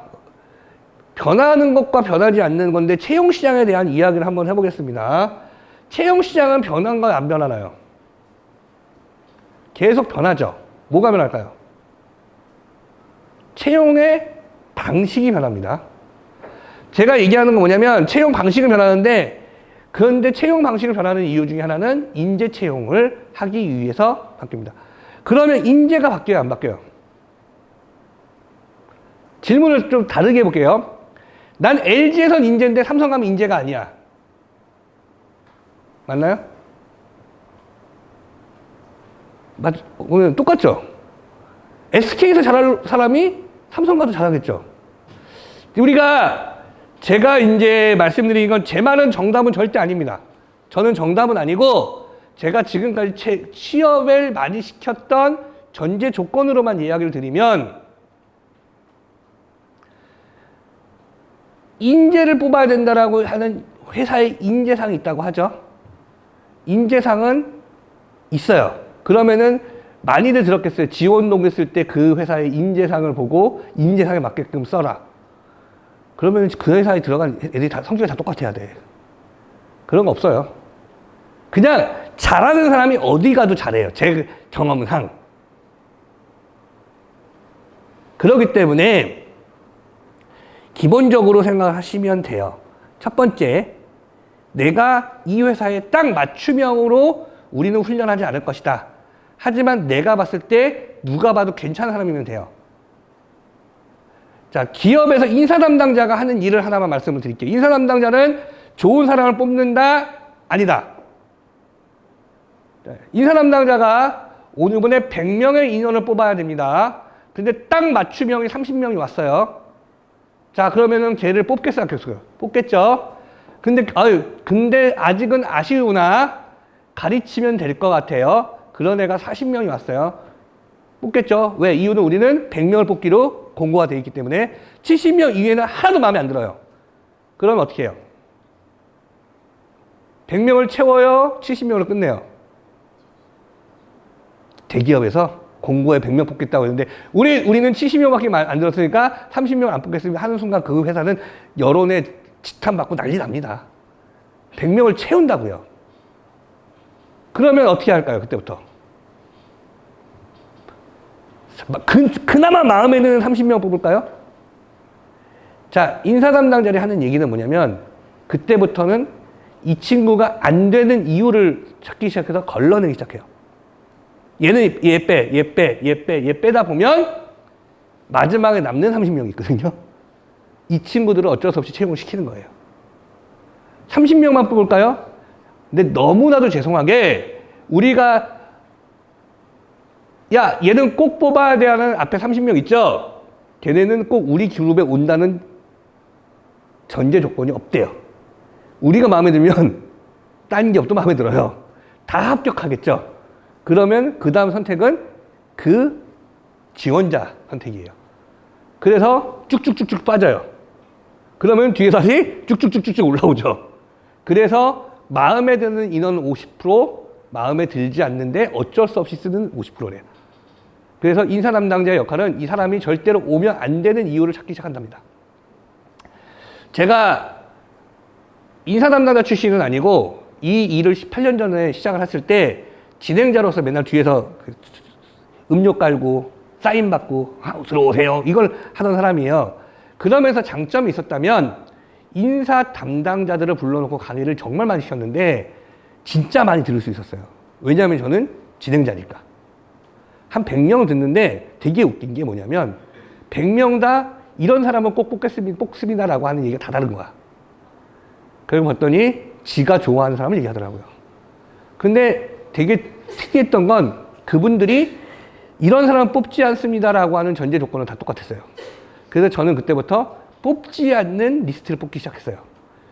변하는 것과 변하지 않는 건데 채용시장에 대한 이야기를 한번 해보겠습니다. 채용시장은 변한가요? 안 변하나요? 계속 변하죠. 뭐가 변할까요? 채용의 방식이 변합니다. 제가 얘기하는 건 뭐냐면 채용 방식은 변하는데 그런데 채용 방식을 변하는 이유 중에 하나는 인재 채용을 하기 위해서 바뀝니다. 그러면 인재가 바뀌어요? 안 바뀌어요? 질문을 좀 다르게 해볼게요. 난 LG에선 인재인데 삼성 가면 인재가 아니야. 맞나요? 오늘 똑같죠? SK에서 잘할 사람이 삼성 가도 잘하겠죠? 우리가 제가 이제 말씀드린 건 제 말은 정답은 절대 아닙니다. 저는 정답은 아니고 제가 지금까지 취업을 많이 시켰던 전제 조건으로만 이야기를 드리면 인재를 뽑아야 된다라고 하는 회사에 인재상이 있다고 하죠. 인재상은 있어요. 그러면은 많이들 들었겠어요. 지원 동기했을 때 그 회사의 인재상을 보고 인재상에 맞게끔 써라. 그러면 그 회사에 들어간 애들이 다 성적이 다 똑같아야 돼. 그런 거 없어요. 그냥 잘하는 사람이 어디 가도 잘해요. 제 경험상. 그렇기 때문에 기본적으로 생각하시면 돼요. 첫 번째, 내가 이 회사에 딱 맞춤형으로 우리는 훈련하지 않을 것이다. 하지만 내가 봤을 때 누가 봐도 괜찮은 사람이면 돼요. 자, 기업에서 인사 담당자가 하는 일을 하나만 말씀을 드릴게요. 인사 담당자는 좋은 사람을 뽑는다? 아니다. 인사 담당자가 오늘번에 100명의 인원을 뽑아야 됩니다. 근데 딱 맞춤형이 30명이 왔어요. 자, 그러면은 걔를 뽑겠어요? 뽑겠죠? 근데 아직은 아쉬우나 가르치면 될 것 같아요. 그런 애가 40명이 왔어요. 뽑겠죠? 왜? 이유는 우리는 100명을 뽑기로 공고가 되어 있기 때문에 70명 이외에는 하나도 마음에 안 들어요. 그러면 어떻게 해요? 100명을 채워요? 70명으로 끝내요? 대기업에서 공고에 100명 뽑겠다고 했는데 우리는 70명밖에 안 들었으니까 30명 안 뽑겠습니다 하는 순간 그 회사는 여론에 지탄받고 난리 납니다. 100명을 채운다고요. 그러면 어떻게 할까요? 그때부터. 그나마 마음에 드는 30명 뽑을까요? 자, 인사 담당자들이 하는 얘기는 뭐냐면 그때부터는 이 친구가 안 되는 이유를 찾기 시작해서 걸러내기 시작해요. 얘는 얘 빼다 보면 마지막에 남는 30명이 있거든요. 이 친구들을 어쩔 수 없이 채용을 시키는 거예요. 30명만 뽑을까요? 근데 너무나도 죄송하게 우리가 야, 얘는 꼭 뽑아야 돼 하는 앞에 30명 있죠? 걔네는 꼭 우리 그룹에 온다는 전제 조건이 없대요. 우리가 마음에 들면 딴 기업도 마음에 들어요. 다 합격하겠죠? 그러면 그 다음 선택은 그 지원자 선택이에요. 그래서 쭉쭉쭉쭉 빠져요. 그러면 뒤에 다시 쭉쭉쭉쭉 올라오죠. 그래서 마음에 드는 인원은 50%, 마음에 들지 않는데 어쩔 수 없이 쓰는 50%래요. 그래서 인사 담당자의 역할은 이 사람이 절대로 오면 안 되는 이유를 찾기 시작한답니다. 제가 인사 담당자 출신은 아니고 이 일을 18년 전에 시작을 했을 때 진행자로서 맨날 뒤에서 음료 깔고 사인 받고 들어오세요 이걸 하던 사람이에요. 그러면서 장점이 있었다면 인사 담당자들을 불러놓고 강의를 정말 많이 시켰는데 진짜 많이 들을 수 있었어요. 왜냐하면 저는 진행자니까. 한 100명 듣는데 되게 웃긴 게 뭐냐면 100명 다 이런 사람은 꼭 뽑습니다라고 하는 얘기가 다 다른 거야. 그리고 봤더니 지가 좋아하는 사람을 얘기하더라고요. 근데 되게 특이했던 건 그분들이 이런 사람 뽑지 않습니다라고 하는 전제 조건은 다 똑같았어요. 그래서 저는 그때부터 뽑지 않는 리스트를 뽑기 시작했어요.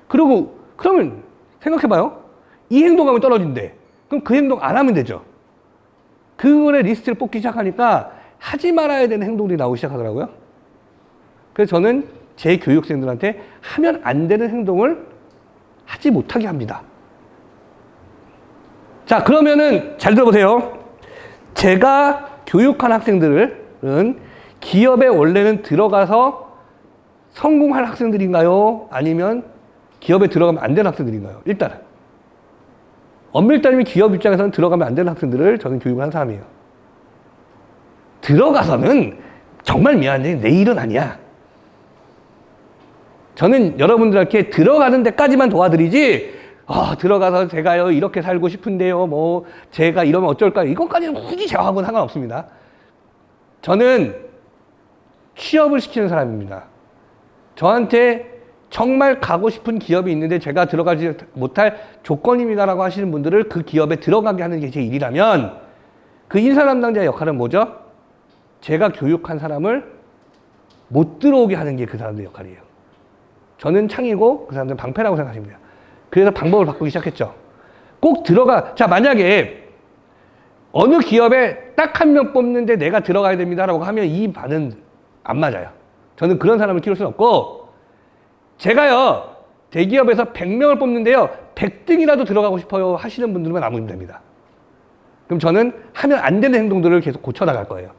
그러면 생각해봐요. 이 행동하면 떨어진대. 그럼 그 행동 안 하면 되죠. 그거의 리스트를 뽑기 시작하니까 하지 말아야 되는 행동들이 나오기 시작하더라고요. 그래서 저는 제 교육생들한테 하면 안 되는 행동을 하지 못하게 합니다. 자, 그러면은 잘 들어보세요. 제가 교육한 학생들은 기업에 원래는 들어가서 성공할 학생들인가요? 아니면 기업에 들어가면 안 되는 학생들인가요? 일단 엄밀히 따지면 기업 입장에서는 들어가면 안 되는 학생들을 저는 교육을 한 사람이에요. 들어가서는 정말 미안한데 내 일은 아니야. 저는 여러분들께 들어가는 데까지만 도와드리지 들어가서 제가요 이렇게 살고 싶은데요 뭐 제가 이러면 어쩔까요? 이것까지는 굳이 저하고는 상관없습니다. 저는 취업을 시키는 사람입니다. 저한테 정말 가고 싶은 기업이 있는데 제가 들어가지 못할 조건입니다라고 하시는 분들을 그 기업에 들어가게 하는 게 제 일이라면 그 인사 담당자의 역할은 뭐죠? 제가 교육한 사람을 못 들어오게 하는 게 그 사람들의 역할이에요. 저는 창이고 그 사람들은 방패라고 생각하시면 돼요. 그래서 방법을 바꾸기 시작했죠. 꼭 자, 만약에 어느 기업에 딱 한 명 뽑는데 내가 들어가야 됩니다라고 하면 이 반은 안 맞아요. 저는 그런 사람을 키울 수는 없고, 제가요, 대기업에서 100명을 뽑는데요, 100등이라도 들어가고 싶어요 하시는 분들만 남으면 됩니다. 그럼 저는 하면 안 되는 행동들을 계속 고쳐나갈 거예요.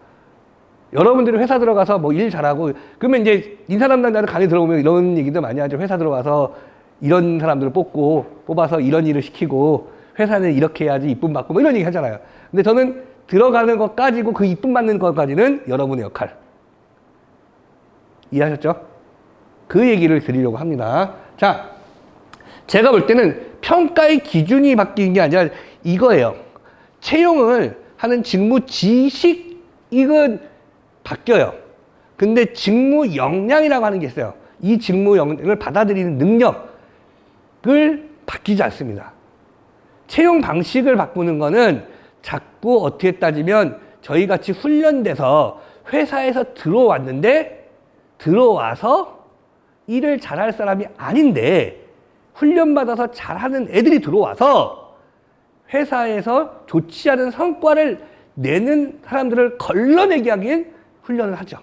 여러분들이 회사 들어가서 뭐 일 잘하고, 그러면 이제 인사 담당자들 강의 들어보면 이런 얘기도 많이 하죠. 회사 들어가서 이런 사람들을 뽑아서 이런 일을 시키고, 회사는 이렇게 해야지 이쁨 받고, 뭐 이런 얘기 하잖아요. 근데 저는 들어가는 것까지고 그 이쁨 받는 것까지는 여러분의 역할. 이해하셨죠? 그 얘기를 드리려고 합니다. 자, 제가 볼 때는 평가의 기준이 바뀐 게 아니라 이거예요. 채용을 하는 직무 지식, 이건 바뀌어요. 근데 직무 역량이라고 하는 게 있어요. 이 직무 역량을 받아들이는 능력을 바뀌지 않습니다. 채용 방식을 바꾸는 거는 자꾸 어떻게 따지면 저희 같이 훈련돼서 회사에서 들어와서 일을 잘할 사람이 아닌데 훈련받아서 잘하는 애들이 들어와서 회사에서 좋지 않은 성과를 내는 사람들을 걸러내게 하긴 훈련을 하죠.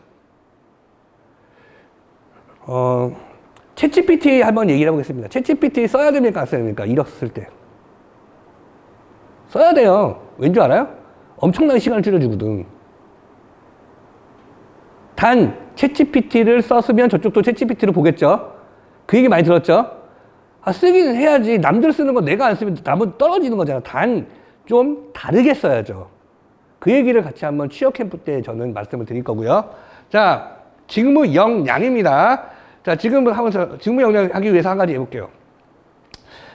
챗GPT 한번 얘기를 해보겠습니다. 챗GPT 써야 됩니까? 안 써야 됩니까? 이력 쓸 때. 써야 돼요. 왠 줄 알아요? 엄청난 시간을 줄여주거든. 단 챗GPT를 썼으면 저쪽도 챗GPT를 보겠죠. 그 얘기 많이 들었죠. 쓰기는 해야지. 남들 쓰는 거 내가 안 쓰면 남은 떨어지는 거잖아. 단 좀 다르게 써야죠. 그 얘기를 같이 한번 취업 캠프 때 저는 말씀을 드릴 거고요. 자, 직무 역량입니다. 자, 지금 하면서 직무 역량 하기 위해서 한 가지 해볼게요.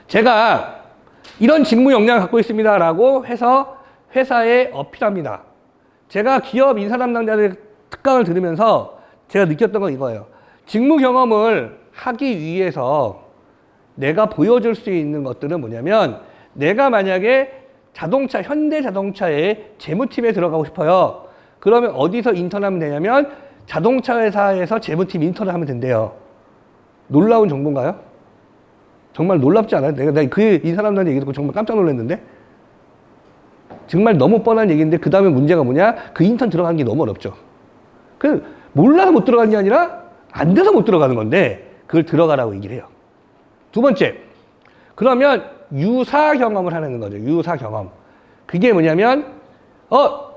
제가 이런 직무 역량을 갖고 있습니다라고 해서 회사에 어필합니다. 제가 기업 인사 담당자들 특강을 들으면서 제가 느꼈던 건 이거예요. 직무 경험을 하기 위해서 내가 보여줄 수 있는 것들은 뭐냐면, 내가 만약에 현대자동차의 재무팀에 들어가고 싶어요. 그러면 어디서 인턴하면 되냐면 자동차 회사에서 재무팀 인턴을 하면 된대요. 놀라운 정보인가요? 정말 놀랍지 않아요? 내가 그 이 사람들한테 얘기 듣고 정말 깜짝 놀랐는데, 정말 너무 뻔한 얘기인데 그 다음에 문제가 뭐냐? 그 인턴 들어가는 게 너무 어렵죠. 몰라서 못 들어가는 게 아니라 안 돼서 못 들어가는 건데 그걸 들어가라고 얘기를 해요. 두 번째, 그러면 유사 경험을 하는 거죠. 유사 경험. 그게 뭐냐면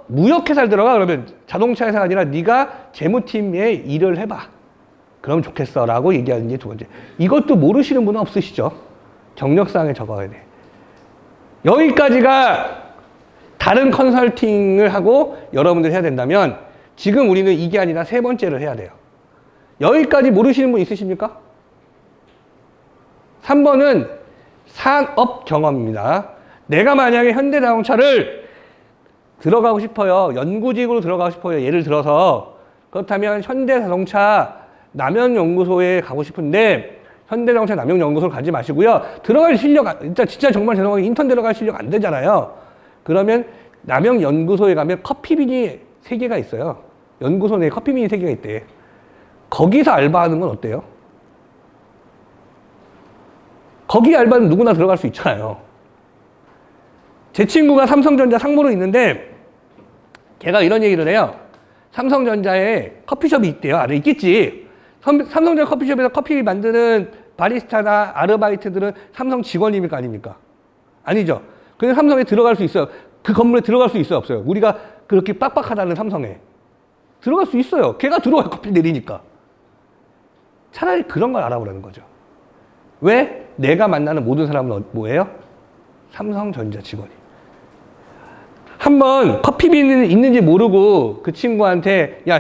무역회사를 들어가. 그러면 자동차 회사가 아니라 네가 재무팀에 일을 해봐. 그럼 좋겠어 라고 얘기하는 게 두 번째. 이것도 모르시는 분은 없으시죠? 경력사항에 적어야 돼. 여기까지가 다른 컨설팅을 하고 여러분들이 해야 된다면, 지금 우리는 이게 아니라 세 번째를 해야 돼요. 여기까지 모르시는 분 있으십니까? 3번은 산업 경험입니다. 내가 만약에 현대자동차를 들어가고 싶어요. 연구직으로 들어가고 싶어요. 예를 들어서. 그렇다면 현대자동차 남영연구소에 가고 싶은데 현대자동차 남영연구소를 가지 마시고요. 들어갈 실력, 진짜 정말 죄송하게 인턴 들어갈 실력 안 되잖아요. 그러면 남영연구소에 가면 커피빈이 3개가 있어요. 연구소 내에 커피빈이 3개가 있대. 거기서 알바하는 건 어때요? 거기 알바는 누구나 들어갈 수 있잖아요. 제 친구가 삼성전자 상무로 있는데 걔가 이런 얘기를 해요. 삼성전자에 커피숍이 있대요. 아래 있겠지. 삼성전자 커피숍에서 커피 만드는 바리스타나 아르바이트들은 삼성 직원입니까? 아닙니까? 아니죠. 근데 삼성에 들어갈 수 있어요. 그 건물에 들어갈 수 있어요? 없어요? 우리가 그렇게 빡빡하다는 삼성에. 들어갈 수 있어요. 걔가 들어와야 커피 내리니까. 차라리 그런 걸 알아보라는 거죠. 왜? 내가 만나는 모든 사람은 뭐예요? 삼성전자 직원이. 한번 커피빈이 있는지 모르고 그 친구한테 야,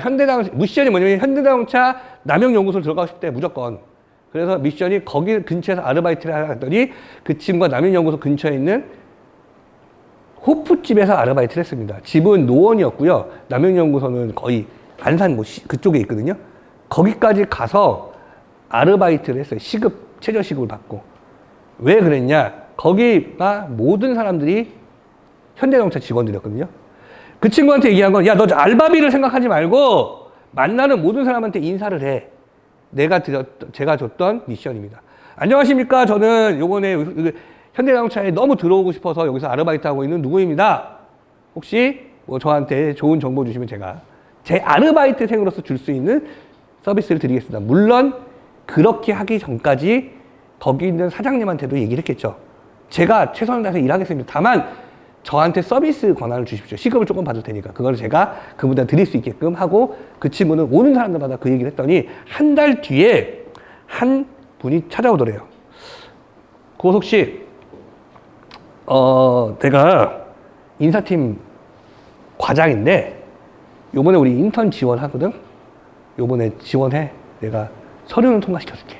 미션이 뭐냐면 현대자동차 남영연구소로 들어가고 싶대, 무조건. 그래서 미션이 거기 근처에서 아르바이트를 했더니 그 친구가 남영연구소 근처에 있는 호프집에서 아르바이트를 했습니다. 집은 노원이었고요. 남영연구소는 거의 안산 그쪽에 있거든요. 거기까지 가서 아르바이트를 했어요. 최저시급을 받고. 왜 그랬냐? 거기가 모든 사람들이 현대자동차 직원들이었거든요. 그 친구한테 얘기한 건, 야, 너 알바비를 생각하지 말고 만나는 모든 사람한테 인사를 해. 제가 줬던 미션입니다. 안녕하십니까. 저는 요번에 현대자동차에 너무 들어오고 싶어서 여기서 아르바이트 하고 있는 누구입니다. 혹시 뭐 저한테 좋은 정보 주시면 제가 제 아르바이트생으로서 줄 수 있는 서비스를 드리겠습니다. 물론 그렇게 하기 전까지 거기 있는 사장님한테도 얘기를 했겠죠. 제가 최선을 다해서 일하겠습니다. 다만 저한테 서비스 권한을 주십시오. 시급을 조금 받을 테니까 그걸 제가 그분한테 드릴 수 있게끔 하고 그 친구는 오는 사람들마다 그 얘기를 했더니 한 달 뒤에 한 분이 찾아오더래요. 고석 씨, 내가 인사팀 과장인데 요번에 우리 인턴 지원하거든? 요번에 지원해. 내가 서류는 통과시켜줄게.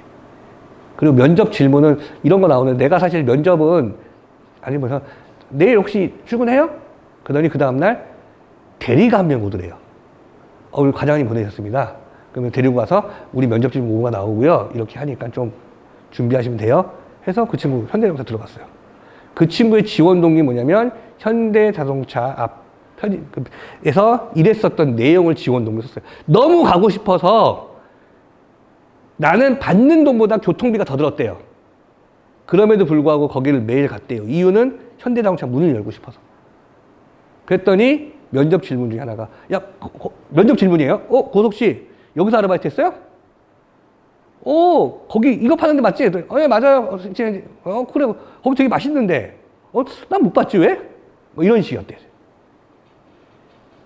그리고 면접 질문은 이런 거 나오는데 내가 사실 면접은 아니 뭐서 내일 혹시 출근해요? 그러더니 그 다음날 대리가 한 명 오더래요. 우리 과장님 보내셨습니다. 그러면 데리고 가서 우리 면접 질문 뭐가 나오고요. 이렇게 하니까 좀 준비하시면 돼요. 해서 그 친구 현대자동차 들어갔어요. 그 친구의 지원 동기 뭐냐면 현대자동차 앞에서 일했었던 내용을 지원 동기로 썼어요. 너무 가고 싶어서 나는 받는 돈보다 교통비가 더 들었대요. 그럼에도 불구하고 거기를 매일 갔대요. 이유는 현대자동차 문을 열고 싶어서. 그랬더니 면접 질문 중에 하나가 면접 질문이에요? 고석 씨 여기서 아르바이트 했어요? 거기 이거 파는데 맞지? 예, 맞아요. 그래. 거기 되게 맛있는데. 난 못 봤지, 왜? 뭐 이런 식이었대.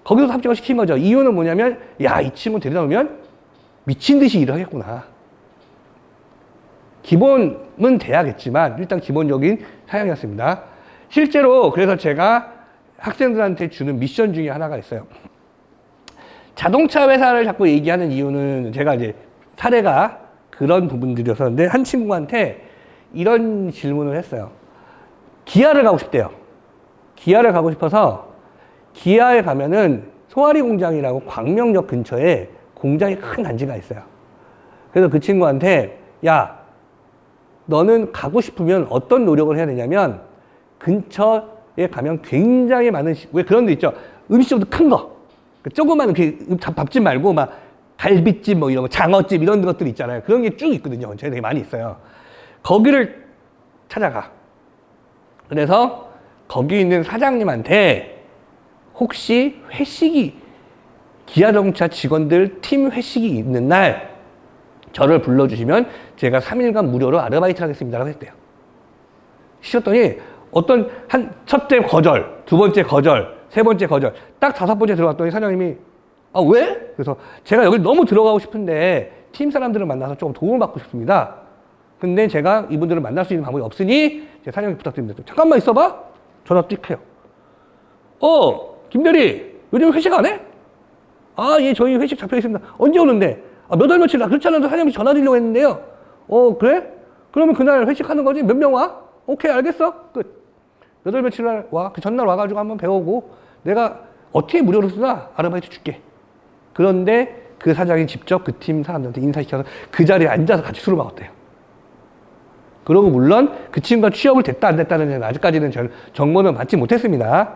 거기서 합격을 시킨 거죠. 이유는 뭐냐면, 이 친구 데려다 놓으면 미친 듯이 일을 하겠구나. 기본은 돼야겠지만, 일단 기본적인 사양이었습니다. 실제로, 그래서 제가 학생들한테 주는 미션 중에 하나가 있어요. 자동차 회사를 자꾸 얘기하는 이유는 제가 이제 사례가 그런 부분들이었었는데 한 친구한테 이런 질문을 했어요. 기아를 가고 싶대요. 기아를 가고 싶어서 기아에 가면은 소아리 공장이라고 광명역 근처에 공장이 큰 단지가 있어요. 그래서 그 친구한테 너는 가고 싶으면 어떤 노력을 해야 되냐면 근처에 가면 굉장히 많은 왜 그런 데 있죠. 음식점도 큰 거. 조그마한 밥집 말고 막 갈비집 뭐 이런 거 장어집 이런 것들 있잖아요. 그런 게 쭉 있거든요. 되게 많이 있어요. 거기를 찾아가. 그래서 거기 있는 사장님한테 혹시 기아자동차 직원들 팀 회식이 있는 날 저를 불러주시면 제가 3일간 무료로 아르바이트를 하겠습니다라고 했대요. 시켰더니 첫째 거절, 두 번째 거절, 세 번째 거절, 딱 다섯 번째 들어갔더니 사장님이 왜? 그래서 제가 여기 너무 들어가고 싶은데 팀 사람들을 만나서 조금 도움을 받고 싶습니다. 근데 제가 이분들을 만날 수 있는 방법이 없으니 제가 사장님 부탁드립니다. 잠깐만 있어봐. 전화 띡 해요. 김대리 요즘 회식 안 해? 예, 저희 회식 잡혀 있습니다. 언제 오는데? 몇 월 며칠 그렇지 않아도 사장님이 전화 드리려고 했는데요. 그래? 그러면 그날 회식하는 거지? 몇 명 와? 오케이, 알겠어. 끝. 몇 월 며칠 날 와. 그 전날 와가지고 한번 배우고 내가 어떻게 무료로 쓰나 아르바이트 줄게. 그런데 그 사장이 직접 그 팀 사람들한테 인사시켜서 그 자리에 앉아서 같이 술을 먹었대요. 그리고 물론 그 친구가 취업을 됐다 안 됐다는 아직까지는 정보는 받지 못했습니다.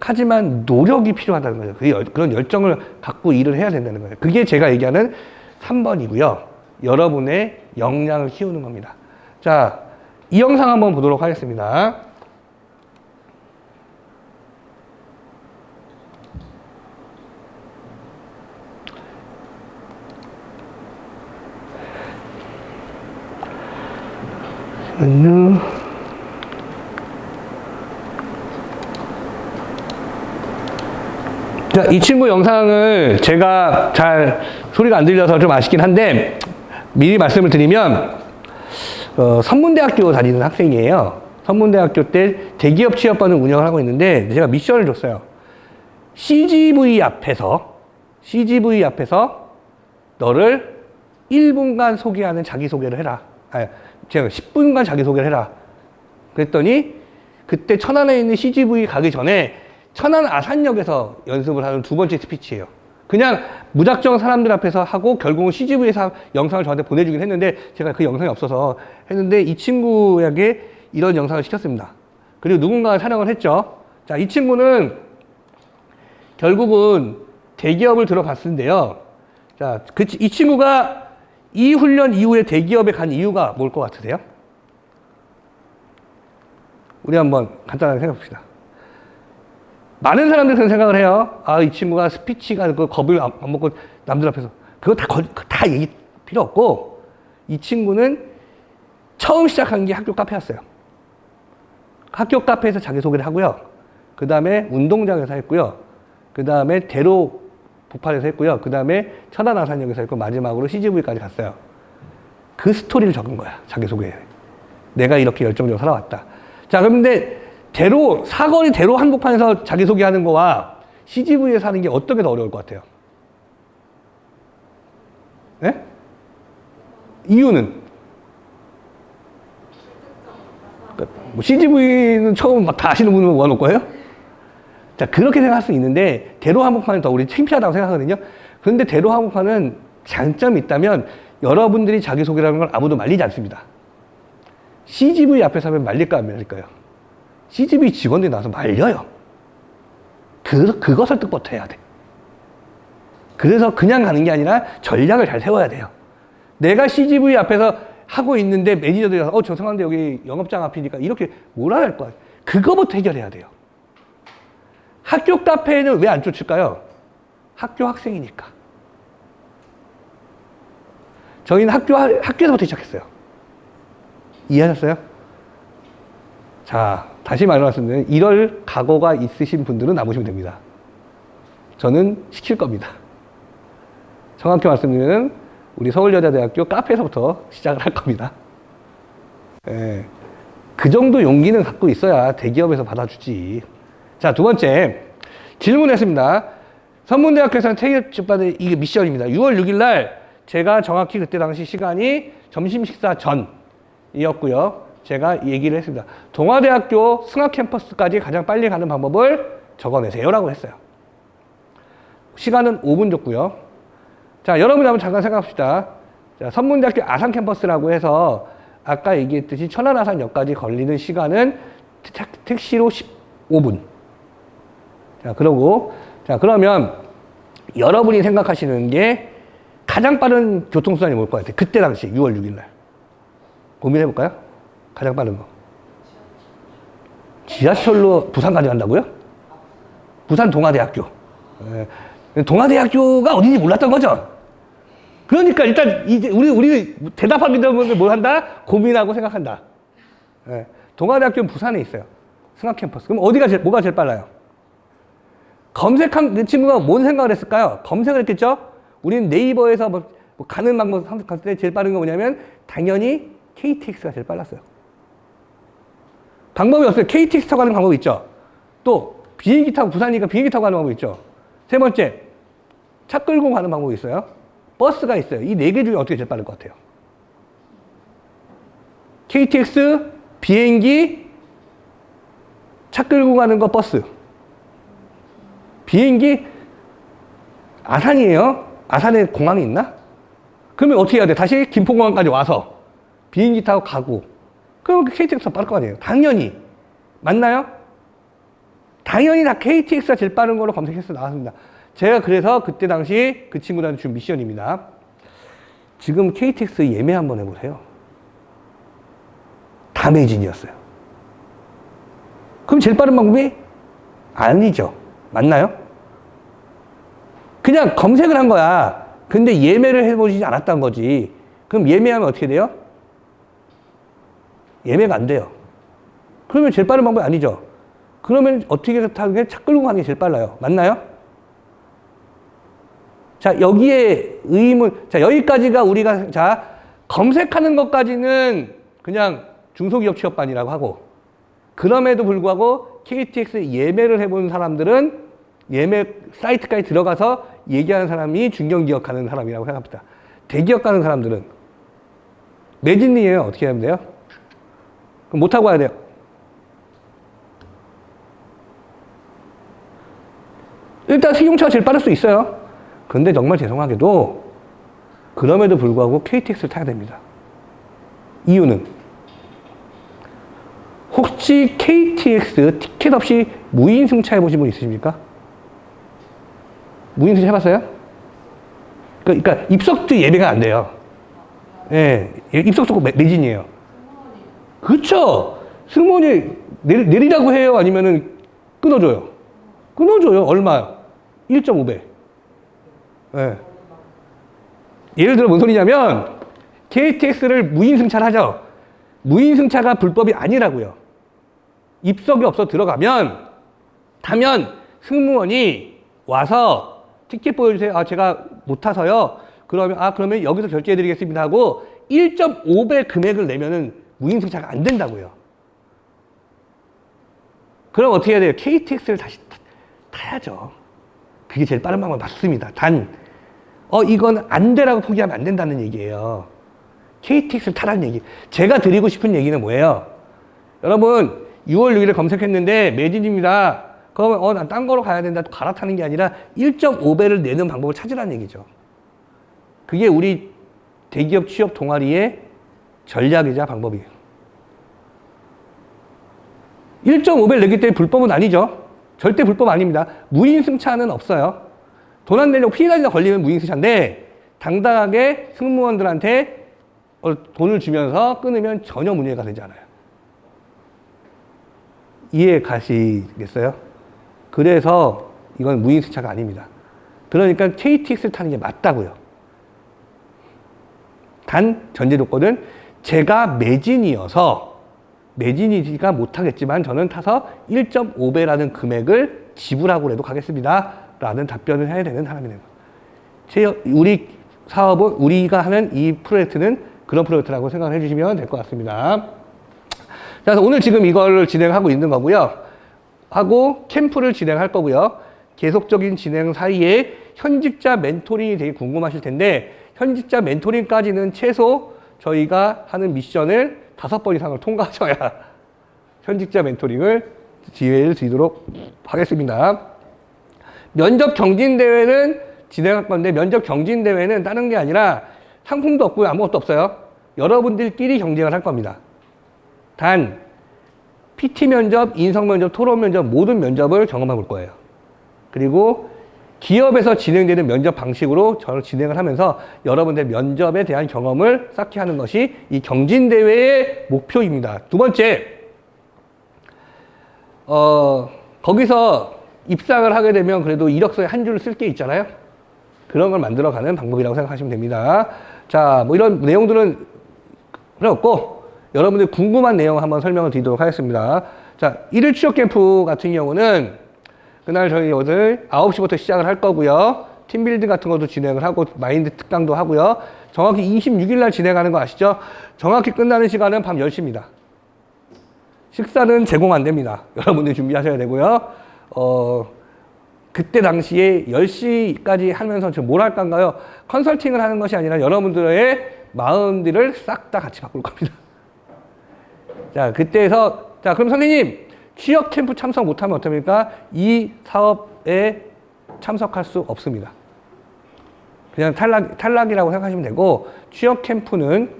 하지만 노력이 필요하다는 거죠. 그런 열정을 갖고 일을 해야 된다는 거예요. 그게 제가 얘기하는 3번이고요. 여러분의 역량을 키우는 겁니다. 자, 이 영상 한번 보도록 하겠습니다. 자, 이 친구 영상을 제가 잘 소리가 안 들려서 좀 아쉽긴 한데 미리 말씀을 드리면 선문대학교 다니는 학생이에요. 선문대학교 때 대기업 취업반을 운영을 하고 있는데 제가 미션을 줬어요. CGV 앞에서 너를 1분간 소개하는 자기소개를 해라. 제가 10분간 자기소개를 해라. 그랬더니 그때 천안에 있는 CGV 가기 전에 천안 아산역에서 연습을 하는 두 번째 스피치예요. 그냥 무작정 사람들 앞에서 하고 결국은 CGV에서 영상을 저한테 보내주긴 했는데 제가 그 영상이 없어서 했는데 이 친구에게 이런 영상을 시켰습니다. 그리고 누군가가 촬영을 했죠. 자, 이 친구는 결국은 대기업을 들어갔는데요. 자, 이 친구가 이 훈련 이후에 대기업에 간 이유가 뭘 것 같으세요? 우리 한번 간단하게 생각해 봅시다. 많은 사람들이 그런 생각을 해요. 아, 이 친구가 스피치가 그 겁을 안 먹고 남들 앞에서. 그거 다 얘기 필요 없고, 이 친구는 처음 시작한 게 학교 카페였어요. 학교 카페에서 자기소개를 하고요. 그 다음에 운동장에서 했고요. 그 다음에 대로 보팔에서 했고요. 그 다음에 천안아산역에서 했고, 마지막으로 CGV까지 갔어요. 그 스토리를 적은 거야, 자기소개에. 내가 이렇게 열정적으로 살아왔다. 자, 그런데 사거리 대로 한복판에서 자기소개하는 거와 CGV에서 하는 게 어떤 게 더 어려울 것 같아요? 네? 이유는? 뭐 CGV는 처음 막 다 아시는 분은 모아놓을 거예요? 자, 그렇게 생각할 수 있는데, 대로 한복판은 더 우리 창피하다고 생각하거든요. 그런데 대로 한복판은 장점이 있다면, 여러분들이 자기소개라는 걸 아무도 말리지 않습니다. CGV 앞에서 하면 말릴까, 안 말릴까요? CGV 직원들이 나와서 말려요. 그거 설득부터 해야 돼. 그래서 그냥 가는 게 아니라 전략을 잘 세워야 돼요. 내가 CGV 앞에서 하고 있는데 매니저들이 와서 죄송한데 여기 영업장 앞이니까 이렇게 뭐라 할 거야. 그거부터 해결해야 돼요. 학교 카페에는 왜 안 쫓을까요? 학교 학생이니까. 저희는 학교에서부터 시작했어요. 이해하셨어요? 자, 다시 말씀드리면 이럴 각오가 있으신 분들은 나오시면 됩니다. 저는 시킬 겁니다. 정확히 말씀드리면 우리 서울여자대학교 카페에서부터 시작을 할 겁니다. 예, 그 정도 용기는 갖고 있어야 대기업에서 받아주지. 자, 두 번째 질문했습니다. 선문대학교에서는 퇴직받은 이게 미션입니다. 6월 6일 날 제가 정확히 그때 당시 시간이 점심 식사 전이었고요. 제가 얘기를 했습니다. 동아대학교 승합 캠퍼스까지 가장 빨리 가는 방법을 적어내세요라고 했어요. 시간은 5분 줬고요. 자, 여러분이 한번 잠깐 생각합시다. 자, 선문대학교 아산 캠퍼스라고 해서 아까 얘기했듯이 천안아산역까지 걸리는 시간은 택시로 15분. 자, 그러면 여러분이 생각하시는 게 가장 빠른 교통수단이 뭘 것 같아요? 그때 당시 6월 6일 날. 고민해볼까요? 가장 빠른 거. 지하철로 부산까지 간다고요? 부산 동아대학교. 동아대학교가 어딘지 몰랐던 거죠? 그러니까 일단 이제 우리 대답하기 전에 뭘 한다? 고민하고 생각한다. 동아대학교는 부산에 있어요. 승합 캠퍼스. 그럼 뭐가 제일 빨라요? 검색한 그 친구가 뭔 생각을 했을까요? 검색을 했겠죠? 우리는 네이버에서 뭐 가는 방법 검색할 때 제일 빠른 거 뭐냐면 당연히 KTX가 제일 빨랐어요. 방법이 없어요. KTX 타고 가는 방법이 있죠. 또 비행기 타고 부산이니까 비행기 타고 가는 방법이 있죠. 세 번째, 차 끌고 가는 방법이 있어요. 버스가 있어요. 이 네 개 중에 어떻게 제일 빠를 것 같아요? KTX, 비행기, 차 끌고 가는 거 버스. 비행기, 아산이에요. 아산에 공항이 있나? 그러면 어떻게 해야 돼? 다시 김포공항까지 와서 비행기 타고 가고. 그럼 KTX가 빠를 거 아니에요? 당연히. 맞나요? 당연히 다 KTX가 제일 빠른 걸로 검색해서 나왔습니다. 제가 그래서 그때 당시 그 친구들한테 준 미션입니다. 지금 KTX 예매 한번 해보세요. 다 매진이었어요. 그럼 제일 빠른 방법이 아니죠. 맞나요? 그냥 검색을 한 거야. 근데 예매를 해보지 않았던 거지. 그럼 예매하면 어떻게 돼요? 예매가 안 돼요. 그러면 제일 빠른 방법이 아니죠. 그러면 어떻게 타는 게 차 끌고 가는 게 제일 빨라요. 맞나요? 자, 여기에 의문, 자, 여기까지가 우리가, 자, 검색하는 것까지는 그냥 중소기업 취업반이라고 하고, 그럼에도 불구하고 KTX 예매를 해본 사람들은 예매 사이트까지 들어가서 얘기하는 사람이 중견기업 가는 사람이라고 생각합니다. 대기업 가는 사람들은 매진이에요. 어떻게 하면 돼요? 그럼 못하고 와야 돼요. 일단 승용차가 제일 빠를 수 있어요. 근데 정말 죄송하게도 그럼에도 불구하고 KTX를 타야 됩니다. 이유는 혹시 KTX 티켓 없이 무인 승차 해보신 분 있으십니까? 무인 승차 해봤어요? 그러니까 입석도 예매가 안 돼요. 예, 입석 속고 매진이에요. 승무원이 그쵸? 승무원이 내리라고 해요? 아니면은 끊어줘요? 끊어줘요. 얼마요? 1.5배. 예. 예를 들어 뭔 소리냐면, KTX를 무인승차를 하죠. 무인승차가 불법이 아니라고요. 입석이 없어 들어가면, 타면 승무원이 와서 티켓 보여주세요. 아, 제가 못 타서요. 그러면 여기서 결제해드리겠습니다 하고 1.5배 금액을 내면은 무인승차가 안 된다고요. 그럼 어떻게 해야 돼요? KTX를 다시 타야죠. 그게 제일 빠른 방법 맞습니다. 단, 이건 안 되라고 포기하면 안 된다는 얘기예요. KTX를 타라는 얘기. 제가 드리고 싶은 얘기는 뭐예요? 여러분, 6월 6일에 검색했는데 매진입니다. 그러면 난 딴 거로 가야 된다. 또 갈아타는 게 아니라 1.5배를 내는 방법을 찾으라는 얘기죠. 그게 우리 대기업 취업 동아리의 전략이자 방법이에요. 1.5배를 내기 때문에 불법은 아니죠. 절대 불법 아닙니다. 무인승차는 없어요. 돈 안 내려고 피해자가 걸리면 무인승차인데 당당하게 승무원들한테 돈을 주면서 끊으면 전혀 문제가 되지 않아요. 이해 가시겠어요? 그래서 이건 무인승차가 아닙니다. 그러니까 KTX를 타는 게 맞다고요. 단 전제 조건은 제가 매진이지가 못하겠지만 저는 타서 1.5배라는 금액을 지불하고 해도 가겠습니다. 라는 답변을 해야 되는 사람이네요. 우리 사업은, 우리가 하는 이 프로젝트는 그런 프로젝트라고 생각을 해주시면 될 것 같습니다. 그래서 오늘 지금 이걸 진행하고 있는 거고요. 하고 캠프를 진행할 거고요. 계속적인 진행 사이에 현직자 멘토링이 되게 궁금하실 텐데 현직자 멘토링까지는 최소 저희가 하는 미션을 5번 이상을 통과하셔야 현직자 멘토링을 기회를 드리도록 하겠습니다. 면접 경진대회는 진행할 건데 면접 경진대회는 다른 게 아니라 상품도 없고요. 아무것도 없어요. 여러분들끼리 경쟁을 할 겁니다. 단 PT 면접, 인성 면접, 토론 면접 모든 면접을 경험해 볼 거예요. 그리고 기업에서 진행되는 면접 방식으로 저를 진행을 하면서 여러분들 면접에 대한 경험을 쌓게 하는 것이 이 경진대회의 목표입니다. 두 번째, 거기서 입상을 하게 되면 그래도 이력서에 한 줄을 쓸 게 있잖아요. 그런 걸 만들어가는 방법이라고 생각하시면 됩니다. 자, 뭐 이런 내용들은 필요 없고 여러분들 궁금한 내용 한번 설명을 드리도록 하겠습니다. 자, 1일 취업 캠프 같은 경우는 그날 저희 오늘 9시부터 시작을 할 거고요. 팀빌딩 같은 것도 진행을 하고 마인드 특강도 하고요. 정확히 26일 날 진행하는 거 아시죠? 정확히 끝나는 시간은 밤 10시입니다. 식사는 제공 안 됩니다. 여러분들 준비하셔야 되고요. 그때 당시에 10시까지 하면서 저 뭘 할 건가요? 컨설팅을 하는 것이 아니라 여러분들의 마음들을 싹 다 같이 바꿀 겁니다. 자, 그때에서, 자, 그럼 선생님, 취업 캠프 참석 못하면 어떡합니까? 이 사업에 참석할 수 없습니다. 그냥 탈락이라고 생각하시면 되고, 취업 캠프는,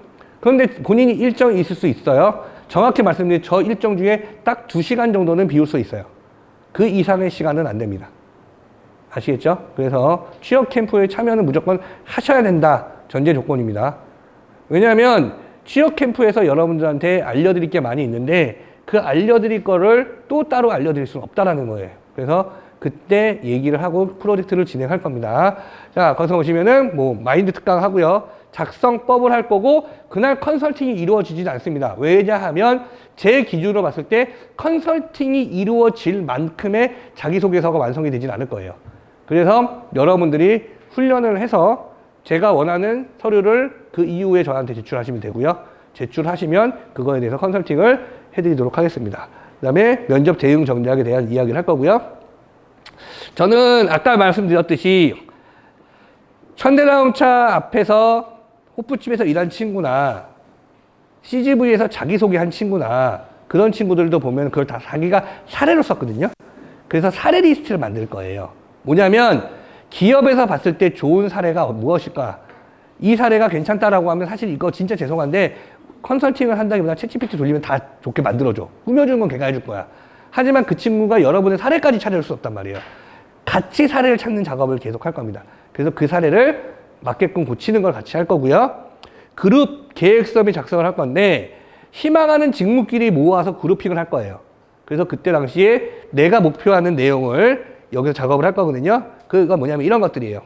그런데 본인이 일정이 있을 수 있어요. 정확히 말씀드리면 저 일정 중에 딱 2시간 정도는 비울 수 있어요. 그 이상의 시간은 안 됩니다. 아시겠죠? 그래서 취업 캠프에 참여는 무조건 하셔야 된다. 전제 조건입니다. 왜냐하면 취업 캠프에서 여러분들한테 알려드릴 게 많이 있는데 그 알려드릴 거를 또 따로 알려드릴 수는 없다라는 거예요. 그래서 그때 얘기를 하고 프로젝트를 진행할 겁니다. 자, 거기서 보시면은 뭐 마인드 특강 하고요. 작성법을 할 거고 그날 컨설팅이 이루어지지 않습니다. 왜냐하면 제 기준으로 봤을 때 컨설팅이 이루어질 만큼의 자기소개서가 완성이 되진 않을 거예요. 그래서 여러분들이 훈련을 해서 제가 원하는 서류를 그 이후에 저한테 제출하시면 되고요. 제출하시면 그거에 대해서 컨설팅을 해드리도록 하겠습니다. 그 다음에 면접 대응 전략에 대한 이야기를 할 거고요. 저는 아까 말씀드렸듯이 현대자동차 앞에서 호프집에서 일한 친구나 CGV에서 자기소개한 친구나 그런 친구들도 보면 그걸 다 자기가 사례로 썼거든요. 그래서 사례 리스트를 만들 거예요. 뭐냐면 기업에서 봤을 때 좋은 사례가 무엇일까? 이 사례가 괜찮다라고 하면 사실 이거 진짜 죄송한데 컨설팅을 한다기보다 챗GPT 돌리면 다 좋게 만들어줘. 꾸며주는 건 걔가 해줄 거야. 하지만 그 친구가 여러분의 사례까지 찾아줄 수 없단 말이에요. 같이 사례를 찾는 작업을 계속 할 겁니다. 그래서 그 사례를 맞게끔 고치는 걸 같이 할 거고요. 그룹 계획서에 작성을 할 건데 희망하는 직무끼리 모아서 그룹핑을 할 거예요. 그래서 그때 당시에 내가 목표하는 내용을 여기서 작업을 할 거거든요. 그거 뭐냐면 이런 것들이에요.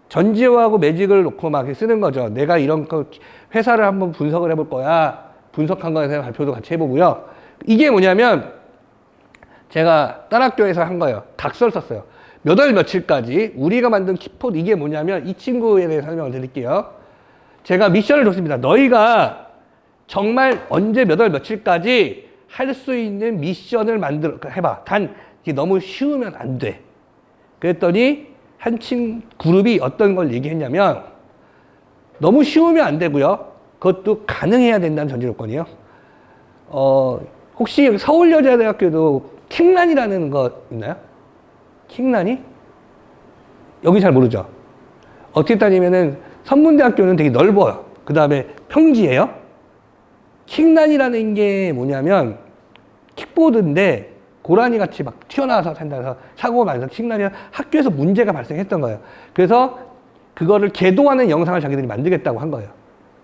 전지호하고 매직을 놓고 막 이렇게 쓰는 거죠. 내가 이런 거 회사를 한번 분석을 해볼 거야. 분석한 거에 대해서 발표도 같이 해보고요. 이게 뭐냐면 제가 딴 학교에서 한 거예요. 각서를 썼어요. 몇 월 며칠까지 우리가 만든 키포드 이게 뭐냐면 이 친구에 대해 설명을 드릴게요. 제가 미션을 줬습니다. 너희가 정말 언제 몇 월 며칠까지 할 수 있는 미션을 만들어 해봐. 단 이게 너무 쉬우면 안 돼. 그랬더니 한 그룹이 어떤 걸 얘기했냐면 너무 쉬우면 안 되고요. 그것도 가능해야 된다는 전제 조건이에요. 혹시 서울여자대학교도 킹란이라는 거 있나요? 킹란이? 여기 잘 모르죠? 어떻게 따지면은 선문대학교는 되게 넓어요. 그 다음에 평지예요. 킹란이라는 게 뭐냐면 킥보드인데 고라니 같이 막 튀어나와서 산다 해서 사고가 많이 나서 킹란이 학교에서 문제가 발생했던 거예요. 그래서 그거를 계도하는 영상을 자기들이 만들겠다고 한 거예요.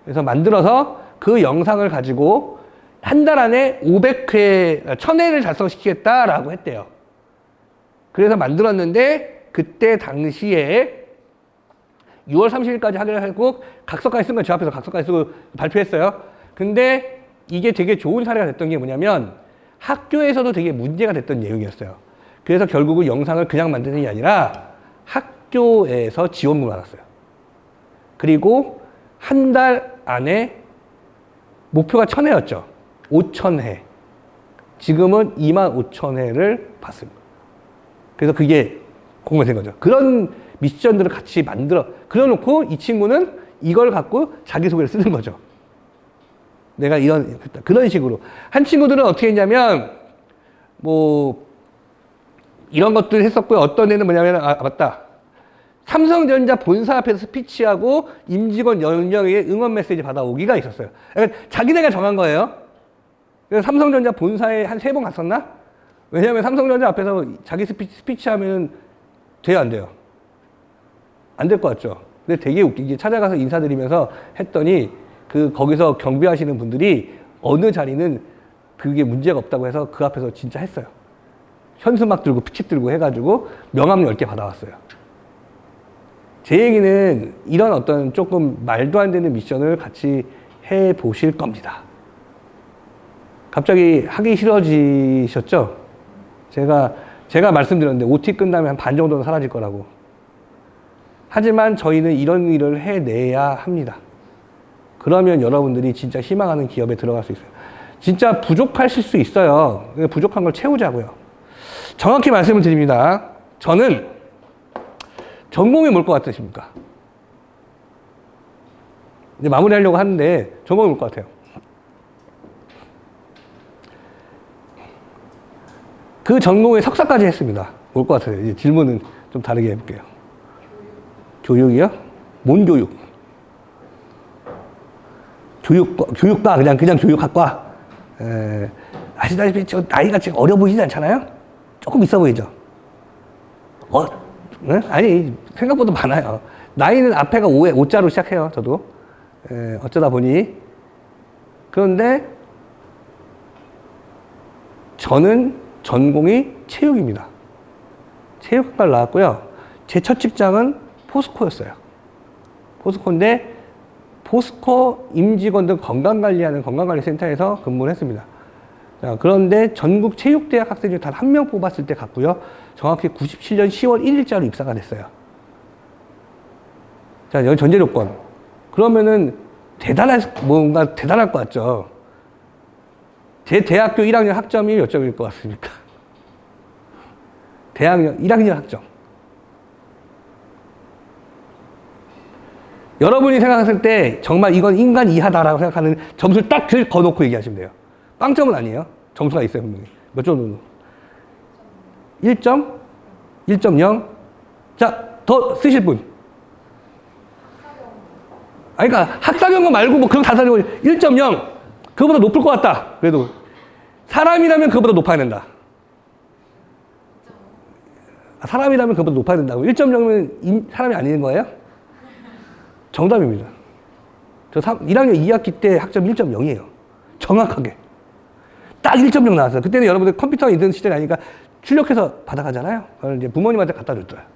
그래서 만들어서 그 영상을 가지고 한 달 안에 500회, 1000회를 달성시키겠다라고 했대요. 그래서 만들었는데 그때 당시에 6월 30일까지 하기로 하고 각서까지 쓴 거 제 앞에서 각서까지 쓰고 발표했어요. 근데 이게 되게 좋은 사례가 됐던 게 뭐냐면 학교에서도 되게 문제가 됐던 내용이었어요. 그래서 결국은 영상을 그냥 만드는 게 아니라 학교에서 지원금을 받았어요. 그리고 한 달 안에 목표가 1000회였죠. 5000회. 지금은 25000회를 받습니다. 그래서 그게 공부가 된 거죠. 그런 미션들을 같이 그래 놓고 이 친구는 이걸 갖고 자기소개를 쓰는 거죠. 내가 그런 식으로. 한 친구들은 어떻게 했냐면, 이런 것들 했었고요. 어떤 애는 뭐냐면, 맞다. 삼성전자 본사 앞에서 스피치하고 임직원 10명에게 응원 메시지 받아오기가 있었어요. 그러니까 자기네가 정한 거예요. 그래서 삼성전자 본사에 한 3번 갔었나? 왜냐면 삼성전자 앞에서 자기 스피치 하면 돼요, 안 돼요? 안 될 것 같죠? 근데 되게 웃기게 찾아가서 인사드리면서 했더니 거기서 경비하시는 분들이 어느 자리는 그게 문제가 없다고 해서 그 앞에서 진짜 했어요. 현수막 들고 피치 들고 해가지고 명함 10개 받아왔어요. 제 얘기는 이런 어떤 조금 말도 안 되는 미션을 같이 해 보실 겁니다. 갑자기 하기 싫어지셨죠? 제가 말씀드렸는데 OT 끝나면 한 반 정도는 사라질 거라고. 하지만 저희는 이런 일을 해내야 합니다. 그러면 여러분들이 진짜 희망하는 기업에 들어갈 수 있어요. 진짜 부족하실 수 있어요. 부족한 걸 채우자고요. 정확히 말씀을 드립니다. 저는 전공이 뭘 것 같으십니까? 이제 마무리하려고 하는데 전공이 뭘 것 같아요? 그 전공에 석사까지 했습니다. 뭘 것 같아요? 이제 질문은 좀 다르게 해볼게요. 교육이요? 뭔 교육? 교육과, 그냥 교육학과. 아시다시피 저 나이가 지금 어려 보이진 않잖아요? 조금 있어 보이죠? 네? 아니, 생각보다 많아요. 나이는 앞에가 5자로 시작해요, 저도. 어쩌다 보니. 그런데 저는 전공이 체육입니다. 체육학과를 나왔고요. 제 첫 직장은 포스코였어요. 포스코인데, 포스코 임직원들 건강관리하는 건강관리센터에서 근무를 했습니다. 자, 그런데 전국 체육대학 학생 중 단 1명 뽑았을 때 갔고요. 정확히 97년 10월 1일자로 입사가 됐어요. 자, 여기 전제 조건. 그러면은 뭔가 대단할 것 같죠. 제 대학교 1학년 학점이 몇 점일 것 같습니까? 대학년 1학년 학점. 여러분이 생각했을 때 정말 이건 인간 이하다라고 생각하는 점수를 딱 거놓고 얘기하시면 돼요. 빵점은 아니에요. 점수가 있어요, 분명히. 몇 정도? 1점? 1.0? 자, 더 쓰실 분. 아니, 그러니까 학사경고 말고 뭐 그런 다 사는 거 1.0. 그거보다 높을 것 같다. 그래도 사람이라면 그거보다 높아야 된다. 사람이라면 그거보다 높아야 된다고. 1.0면 사람이 아닌 거예요? 정답입니다. 저 1학년 2학기 때 학점 1.0이에요. 정확하게. 딱 1.0 나왔어요. 그때는 여러분들 컴퓨터 인터넷 시대가 아니니까 출력해서 받아가잖아요. 그걸 이제 부모님한테 갖다 줬더라고요.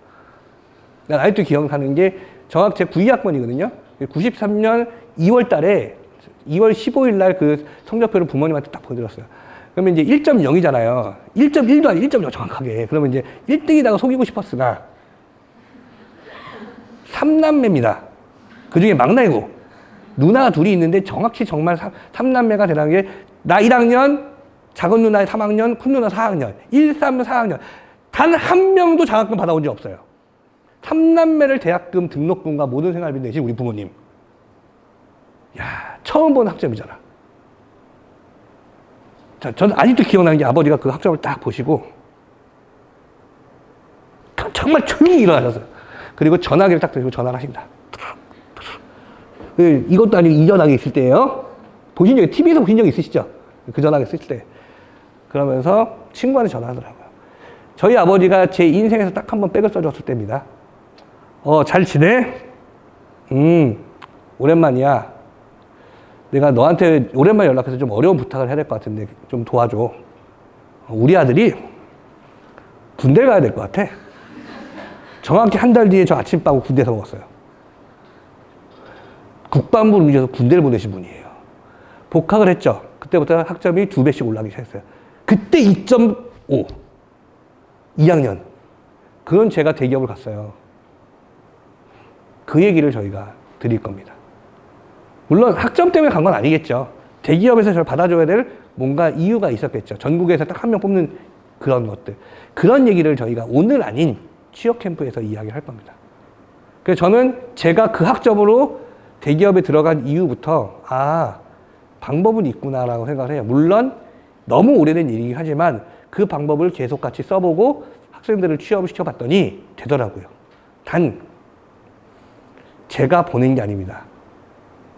난 아직도 기억하는 게 정확 제 92학번이거든요. 93년 2월 달에 2월 15일 날 그 성적표를 부모님한테 딱 보내드렸어요. 그러면 이제 1.0이잖아요. 1.1도 아니고 1.0 정확하게. 그러면 이제 1등이다가 속이고 싶었으나 3남매입니다. 그 중에 막내고 누나가 둘이 있는데 정확히 정말 3남매가 되는 게 나 1학년, 작은 누나 3학년, 큰 누나 4학년, 1, 3, 4학년 단 한 명도 장학금 받아온 적 없어요. 3남매를 대학금, 등록금과 모든 생활비 내신 우리 부모님. 야, 처음 본 학점이잖아. 자, 저는 아직도 기억나는 게 아버지가 그 학점을 딱 보시고 정말 조용히 일어나셨어요. 그리고 전화기를 딱 들고 전화를 하십니다. 이것도 아니고 이 전화기 있을 때예요. 보신 적이 TV에서 보신 적 있으시죠? 그 전화기 쓸 때. 그러면서 친구한테 전화하더라고요. 저희 아버지가 제 인생에서 딱 한 번 백을 써줬을 때입니다. 잘 지내? 오랜만이야. 내가 너한테 오랜만에 연락해서 좀 어려운 부탁을 해야 될 것 같은데 좀 도와줘. 우리 아들이 군대 가야 될 것 같아. 정확히 한 달 뒤에 저 아침밥을 군대에서 먹었어요. 국방부를 위해서 군대를 보내신 분이에요. 복학을 했죠. 그때부터 학점이 2배씩 올라가기 시작했어요. 그때 2.5. 2학년. 그런 제가 대기업을 갔어요. 그 얘기를 저희가 드릴 겁니다. 물론 학점 때문에 간 건 아니겠죠. 대기업에서 저를 받아줘야 될 뭔가 이유가 있었겠죠. 전국에서 딱 한 명 뽑는 그런 것들. 그런 얘기를 저희가 오늘 아닌 취업 캠프에서 이야기를 할 겁니다. 그래서 저는 제가 그 학점으로 대기업에 들어간 이후부터 방법은 있구나라고 생각을 해요. 물론 너무 오래된 일이긴 하지만 그 방법을 계속 같이 써보고 학생들을 취업을 시켜봤더니 되더라고요. 단 제가 보낸 게 아닙니다.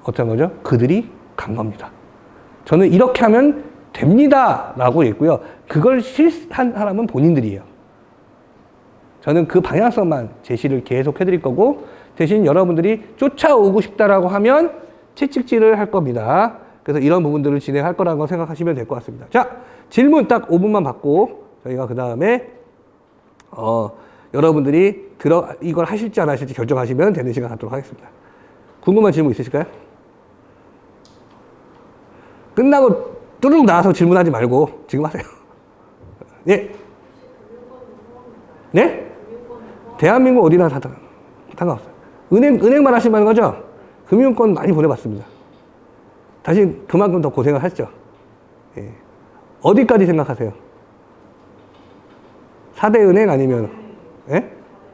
어떤 거죠? 그들이 간 겁니다. 저는 이렇게 하면 됩니다 라고 했고요. 그걸 실한 사람은 본인들이에요. 저는 그 방향성만 제시를 계속 해드릴 거고 대신 여러분들이 쫓아오고 싶다라고 하면 채찍질을 할 겁니다. 그래서 이런 부분들을 진행할 거라는 거 생각하시면 될 것 같습니다. 자, 질문 딱 5분만 받고 저희가 그 다음에 여러분들이 이걸 하실지 안 하실지 결정하시면 되는 시간 갖도록 하겠습니다. 궁금한 질문 있으실까요? 끝나고 뚜루룩 나와서 질문하지 말고 지금 하세요. 예? 네? 대한민국 어디나 다 상관없어요. 은행만 하시는 거죠? 금융권 많이 보내봤습니다. 다시 그만큼 더 고생을 하시죠. 예. 어디까지 생각하세요? 4대 은행 아니면, 예?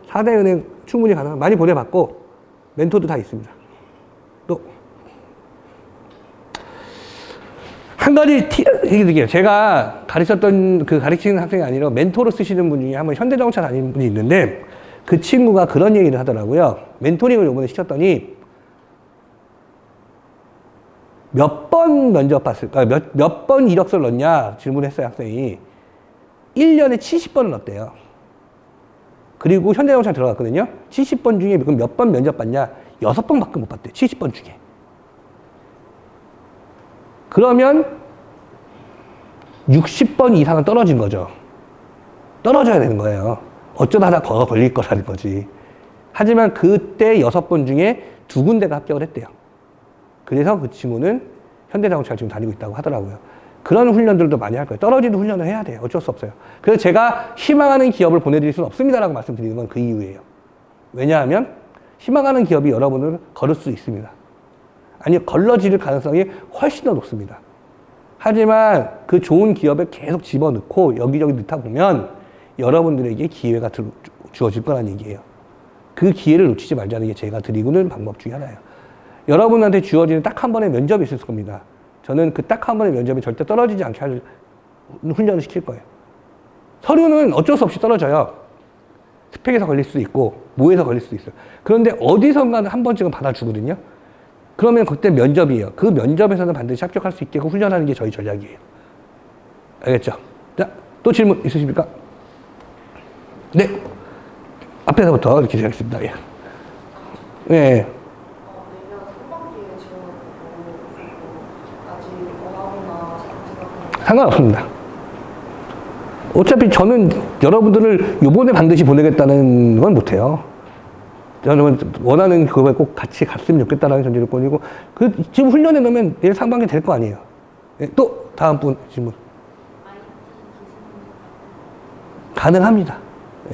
4대 은행 충분히 가능한, 많이 보내봤고, 멘토도 다 있습니다. 또, 한 가지 얘기 드릴게요. 제가 가르쳤던 그 가르치는 학생이 아니라 멘토로 쓰시는 분 중에 한번 현대자동차 다니는 분이 있는데, 그 친구가 그런 얘기를 하더라고요. 멘토링을 요번에 시켰더니, 몇 번 면접 봤을까? 몇 번 이력서를 넣냐? 질문했어요, 학생이. 1년에 70번을 넣었대요. 그리고 현대자동차 들어갔거든요. 70번 중에 그럼 몇 번 면접 봤냐? 6번밖에 못 봤대요. 70번 중에. 그러면 60번 이상은 떨어진 거죠. 떨어져야 되는 거예요. 어쩌다 하다 더 걸릴 거라는 거지. 하지만 그때 6번 중에 2군데가 합격을 했대요. 그래서 그 친구는 현대자동차를 지금 다니고 있다고 하더라고요. 그런 훈련들도 많이 할 거예요. 떨어지는 훈련을 해야 돼요. 어쩔 수 없어요. 그래서 제가 희망하는 기업을 보내드릴 수는 없습니다라고 말씀드리는 건 그 이유예요. 왜냐하면 희망하는 기업이 여러분을 걸을 수 있습니다. 아니, 걸러질 가능성이 훨씬 더 높습니다. 하지만 그 좋은 기업에 계속 집어넣고 여기저기 넣다 보면 여러분들에게 기회가 주어질 거라는 얘기예요. 그 기회를 놓치지 말자는 게 제가 드리고는 방법 중에 하나예요. 여러분한테 주어지는 딱 한 번의 면접이 있을 겁니다. 저는 그 딱 한 번의 면접이 절대 떨어지지 않게 할 훈련을 시킬 거예요. 서류는 어쩔 수 없이 떨어져요. 스펙에서 걸릴 수도 있고 뭐에서 걸릴 수도 있어요. 그런데 어디선가 한 번씩은 받아주거든요. 그러면 그때 면접이에요. 그 면접에서는 반드시 합격할 수 있게 훈련하는 게 저희 전략이에요. 알겠죠? 자, 또 질문 있으십니까? 네. 앞에서부터 이렇게 하겠습니다. 예. 예. 내년 상반기에 지원할 때 상관없습니다. 어차피 저는 여러분들을 요번에 반드시 보내겠다는 건 못해요. 저는 원하는 그거에 꼭 같이 갔으면 좋겠다라는 전제 조건이고, 지금 훈련해 놓으면 내일 상반기 될 거 아니에요. 예, 또 다음 분 질문. 가능합니다.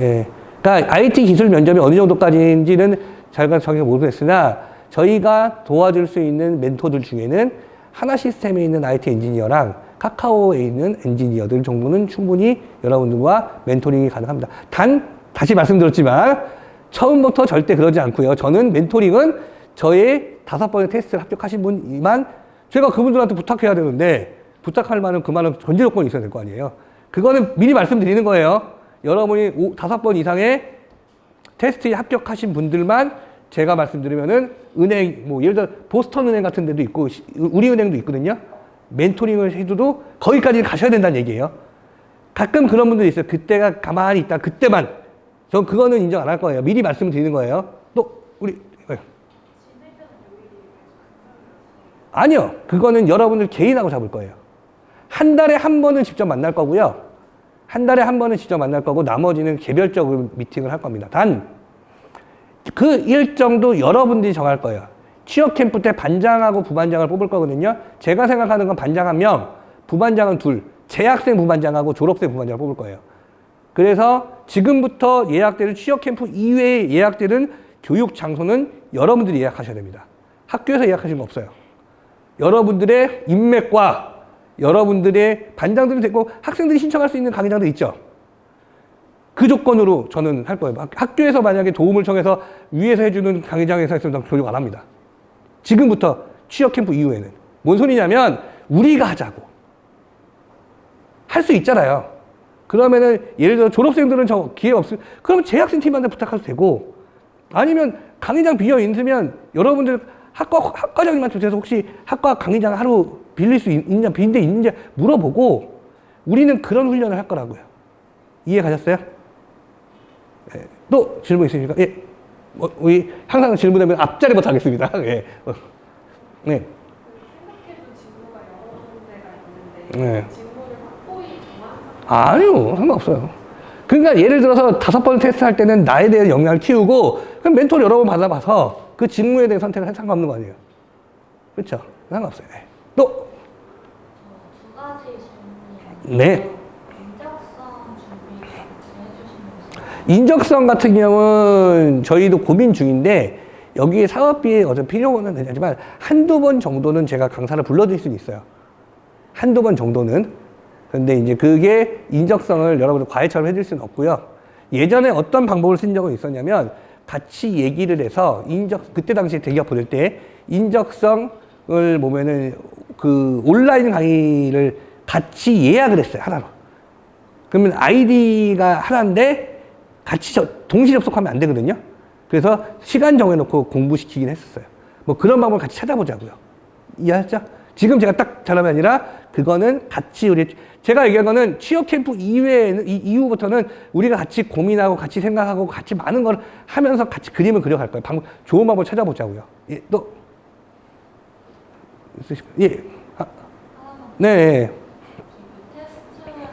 예. 그러니까 IT 기술 면접이 어느 정도까지인지는 저희가 정확히 모르겠으나 저희가 도와줄 수 있는 멘토들 중에는 하나 시스템에 있는 IT 엔지니어랑 카카오에 있는 엔지니어들 정도는 충분히 여러분들과 멘토링이 가능합니다. 단 다시 말씀드렸지만 처음부터 절대 그러지 않고요. 저는 멘토링은 저의 5번의 테스트를 합격하신 분이만 제가 그분들한테 부탁해야 되는데 부탁할 만한 그만한 전제 조건이 있어야 될 거 아니에요. 그거는 미리 말씀드리는 거예요. 여러분이 5번 이상의 테스트에 합격하신 분들만 제가 말씀드리면은 은행, 뭐 예를 들어 보스턴 은행 같은 데도 있고 우리은행도 있거든요. 멘토링을 해줘도 거기까지 가셔야 된다는 얘기예요. 가끔 그런 분들이 있어요. 그때가 가만히 있다. 그때만. 전 그거는 인정 안 할 거예요. 미리 말씀드리는 거예요. 또 우리 아니요. 그거는 여러분들 개인하고 잡을 거예요. 한 달에 한 번은 직접 만날 거고요. 한 달에 한 번은 직접 만날 거고 나머지는 개별적으로 미팅을 할 겁니다. 단 그 일정도 여러분들이 정할 거예요. 취업 캠프 때 반장하고 부반장을 뽑을 거거든요. 제가 생각하는 건 반장 1명, 부반장은 2, 재학생 부반장하고 졸업생 부반장을 뽑을 거예요. 그래서 지금부터 예약되는 취업 캠프 이외에 예약되는 교육 장소는 여러분들이 예약하셔야 됩니다. 학교에서 예약하시는 거 없어요. 여러분들의 인맥과 여러분들의 반장들이 됐고 학생들이 신청할 수 있는 강의장도 있죠. 그 조건으로 저는 할 거예요. 학교에서 만약에 도움을 청해서 위에서 해주는 강의장에서 했으면 교육 안 합니다. 지금부터 취업 캠프 이후에는. 뭔 소리냐면 우리가 하자고. 할 수 있잖아요. 그러면은 예를 들어 졸업생들은 저 기회 없으면 그러면 재학생 팀한테 부탁해도 되고 아니면 강의장 비어 있으면 여러분들 학과장님한테 그래서 혹시 학과 강의장 하루 빌릴 수 있냐, 빈데 있는지 물어보고 우리는 그런 훈련을 할 거라고요. 이해 가셨어요? 예. 또 질문 있으십니까? 예. 우리 항상 질문하면 앞자리부터 하겠습니다. 예. 네. 생각해도 직무가 여러 군데가 있는데 네. 직무를 확고히 정한 아니요. 상관없어요. 그러니까 예를 들어서 5번 테스트 할 때는 나에 대한 역량을 키우고 그럼 멘토를 여러 번 받아봐서 그 직무에 대한 선택을 해도 상관없는 거 아니에요. 그렇죠? 상관없어요. 네. 또? 두 가지 질문이에요. 네. 인적성 준비 같이 해주시면 좋겠어요. 인적성 같은 경우는 저희도 고민 중인데 여기에 사업비에 어떤 필요는 되지만 한두 번 정도는 제가 강사를 불러드릴 수는 있어요. 한두 번 정도는. 근데 이제 그게 인적성을 여러분들 과외처럼 해줄 수는 없고요. 예전에 어떤 방법을 쓴 적은 있었냐면 같이 얘기를 해서 그때 당시에 대기업 보낼 때 인적성을 보면은 그 온라인 강의를 같이 예약을 했어요. 하나로. 그러면 아이디가 하나인데 같이 동시 접속하면 안 되거든요. 그래서 시간 정해놓고 공부시키긴 했었어요. 뭐 그런 방법을 같이 찾아보자고요. 이해하셨죠? 지금 제가 딱 잘하면 아니라 그거는 같이 제가 얘기한 거는 취업 캠프 이후에는 이후부터는 우리가 같이 고민하고 같이 생각하고 같이 많은 걸 하면서 같이 그림을 그려갈 거예요. 좋은 방법을 찾아보자고요. 예, 또 있으실까요? 예. 하나만 네. 그 테스트라는 게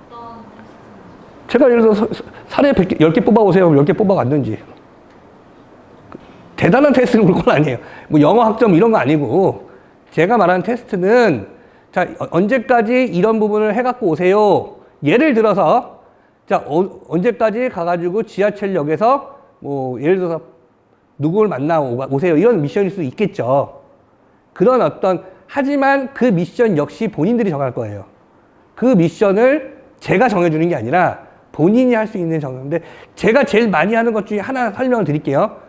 어떤 테스트인지. 제가 예를 들어서 사례 10개 뽑아오세요. 10개 뽑아왔는지. 대단한 테스트를 볼 건 아니에요. 뭐 영어 학점 이런 거 아니고 제가 말하는 테스트는 자 언제까지 이런 부분을 해갖고 오세요. 예를 들어서 자 언제까지 가가지고 지하철역에서 뭐 예를 들어서 누구를 만나 오세요. 이런 미션일 수 있겠죠. 그런 하지만 그 미션 역시 본인들이 정할 거예요. 그 미션을 제가 정해주는 게 아니라 본인이 할 수 있는 정도인데 제가 제일 많이 하는 것 중에 하나 설명을 드릴게요.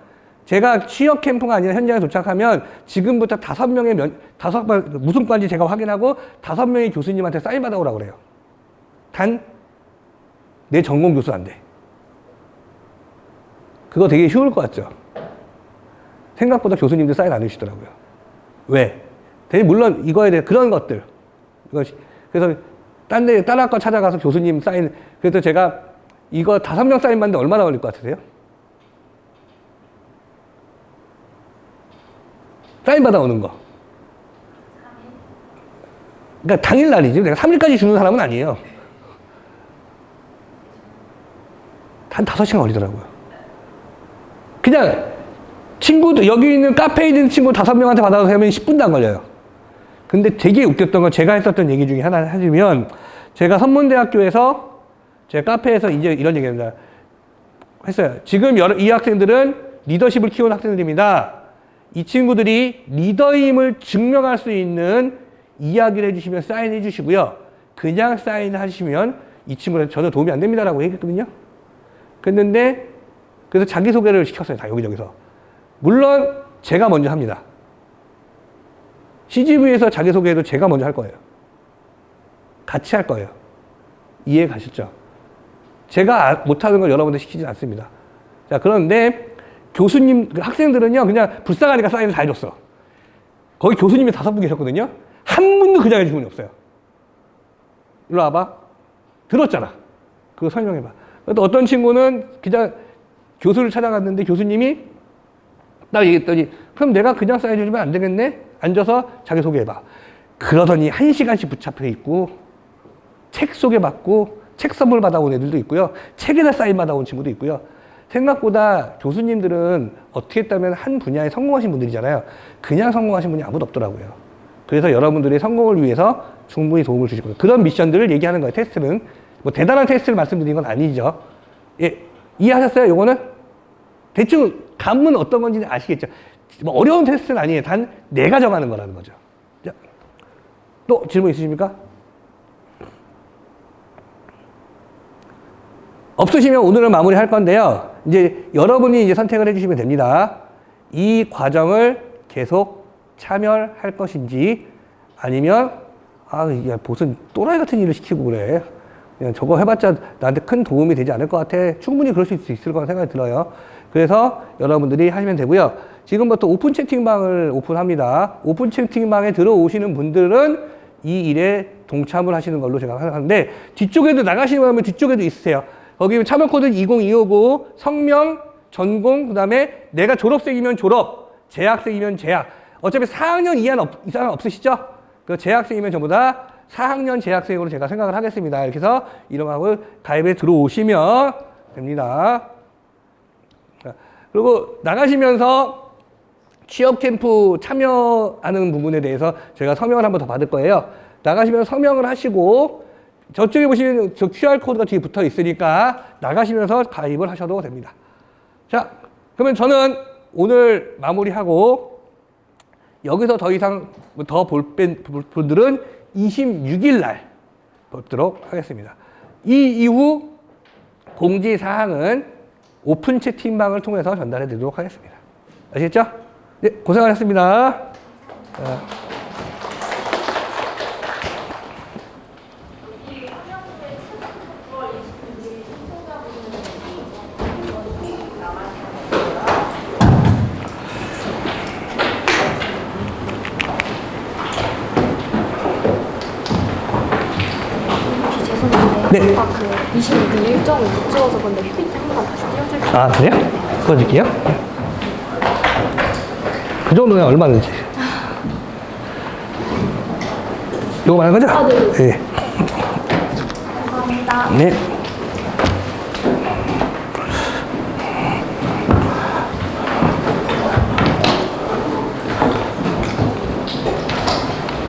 제가 취업 캠프가 아니라 현장에 도착하면 지금부터 5번 무슨 과인지 제가 확인하고 5명의 교수님한테 사인 받아오라고 그래요. 단 내 전공 교수 안 돼. 그거 되게 쉬울 것 같죠? 생각보다 교수님들 사인 안 해주시더라고요. 왜? 물론 이거에 대해 그런 것들. 그래서 다른 학과 찾아가서 교수님 사인, 그래서 제가 이거 5명 사인 받는데 얼마나 걸릴 것 같으세요? 사인 받아오는 거. 그러니까 당일날이지. 내가 3일까지 주는 사람은 아니에요. 한 5시간 걸리더라고요. 그냥 친구들, 여기 있는 카페에 있는 친구 5명한테 받아서 하면 10분도 안 걸려요. 근데 되게 웃겼던 건 제가 했었던 얘기 중에 하나 하시면, 제가 선문대학교에서 제 카페에서 이제 이런 얘기합니다. 했어요. 지금 이 학생들은 리더십을 키우는 학생들입니다. 이 친구들이 리더임을 증명할 수 있는 이야기를 해주시면 사인해 주시고요. 그냥 사인을 하시면 이 친구는 전혀 도움이 안 됩니다라고 얘기했거든요. 그랬는데, 그래서 자기소개를 시켰어요. 다 여기저기서. 물론 제가 먼저 합니다. CGV에서 자기소개도 제가 먼저 할 거예요. 같이 할 거예요. 이해 가셨죠? 제가 못하는 걸 여러분들 시키지 않습니다. 자, 그런데 교수님, 학생들은요, 그냥 불쌍하니까 사인을 다 해줬어. 거기 교수님이 5분 계셨거든요. 한 분도 그냥 해준 분이 없어요. 일로 와봐. 들었잖아. 그거 설명해봐. 또 어떤 친구는 그냥 교수를 찾아갔는데 교수님이 딱 얘기했더니, 그럼 내가 그냥 사인해주면 안 되겠네? 앉아서 자기소개해봐. 그러더니 1시간씩 붙잡혀 있고, 책 소개받고, 책 선물 받아온 애들도 있고요. 책에다 사인 받아온 친구도 있고요. 생각보다 교수님들은 어떻게 했다면 한 분야에 성공하신 분들이잖아요. 그냥 성공하신 분이 아무도 없더라고요. 그래서 여러분들의 성공을 위해서 충분히 도움을 주실 거예요. 그런 미션들을 얘기하는 거예요. 테스트는. 뭐 대단한 테스트를 말씀드린 건 아니죠. 예, 이해하셨어요? 요거는? 대충 감은 어떤 건지 아시겠죠? 뭐 어려운 테스트는 아니에요. 단 내가 정하는 거라는 거죠. 자, 또 질문 있으십니까? 없으시면 오늘은 마무리할 건데요. 이제 여러분이 이제 선택을 해주시면 됩니다. 이 과정을 계속 참여할 것인지, 아니면 이게 무슨 또라이 같은 일을 시키고 그래. 그냥 저거 해봤자 나한테 큰 도움이 되지 않을 것 같아. 충분히 그럴 수 있을 거라는 생각이 들어요. 그래서 여러분들이 하시면 되고요. 지금부터 오픈 채팅방을 오픈합니다. 오픈 채팅방에 들어오시는 분들은 이 일에 동참을 하시는 걸로 제가 생각하는데, 뒤쪽에도 나가시면 뒤쪽에도 있으세요. 거기 참여 코드 20259, 성명, 전공, 그 다음에 내가 졸업생이면 졸업, 재학생이면 재학. 어차피 4학년 이상은 없으시죠? 그 재학생이면 전부 다 4학년 재학생으로 제가 생각을 하겠습니다. 이렇게 해서 이름하고 가입에 들어오시면 됩니다. 그리고 나가시면서 취업 캠프 참여하는 부분에 대해서 제가 서명을 한번 더 받을 거예요. 나가시면 서명을 하시고, 저쪽에 보시면 저 QR코드가 뒤에 붙어 있으니까 나가시면서 가입을 하셔도 됩니다. 자, 그러면 저는 오늘 마무리하고, 여기서 더 이상 더 볼 분들은 26일 날 뵙도록 하겠습니다. 이 이후 공지사항은 오픈 채팅방을 통해서 전달해 드리도록 하겠습니다. 아시겠죠? 네, 고생하셨습니다. 죄송한데 네. 아까 그 26일 일정을 못 찍어서 근데 PPT 한 번 다시 띄워줄게요. 아, 그래요? 보여줄게요. 그 정도면 얼마든지. 이거 말하는 거죠? 아, 네. 네. 감사합니다. 네.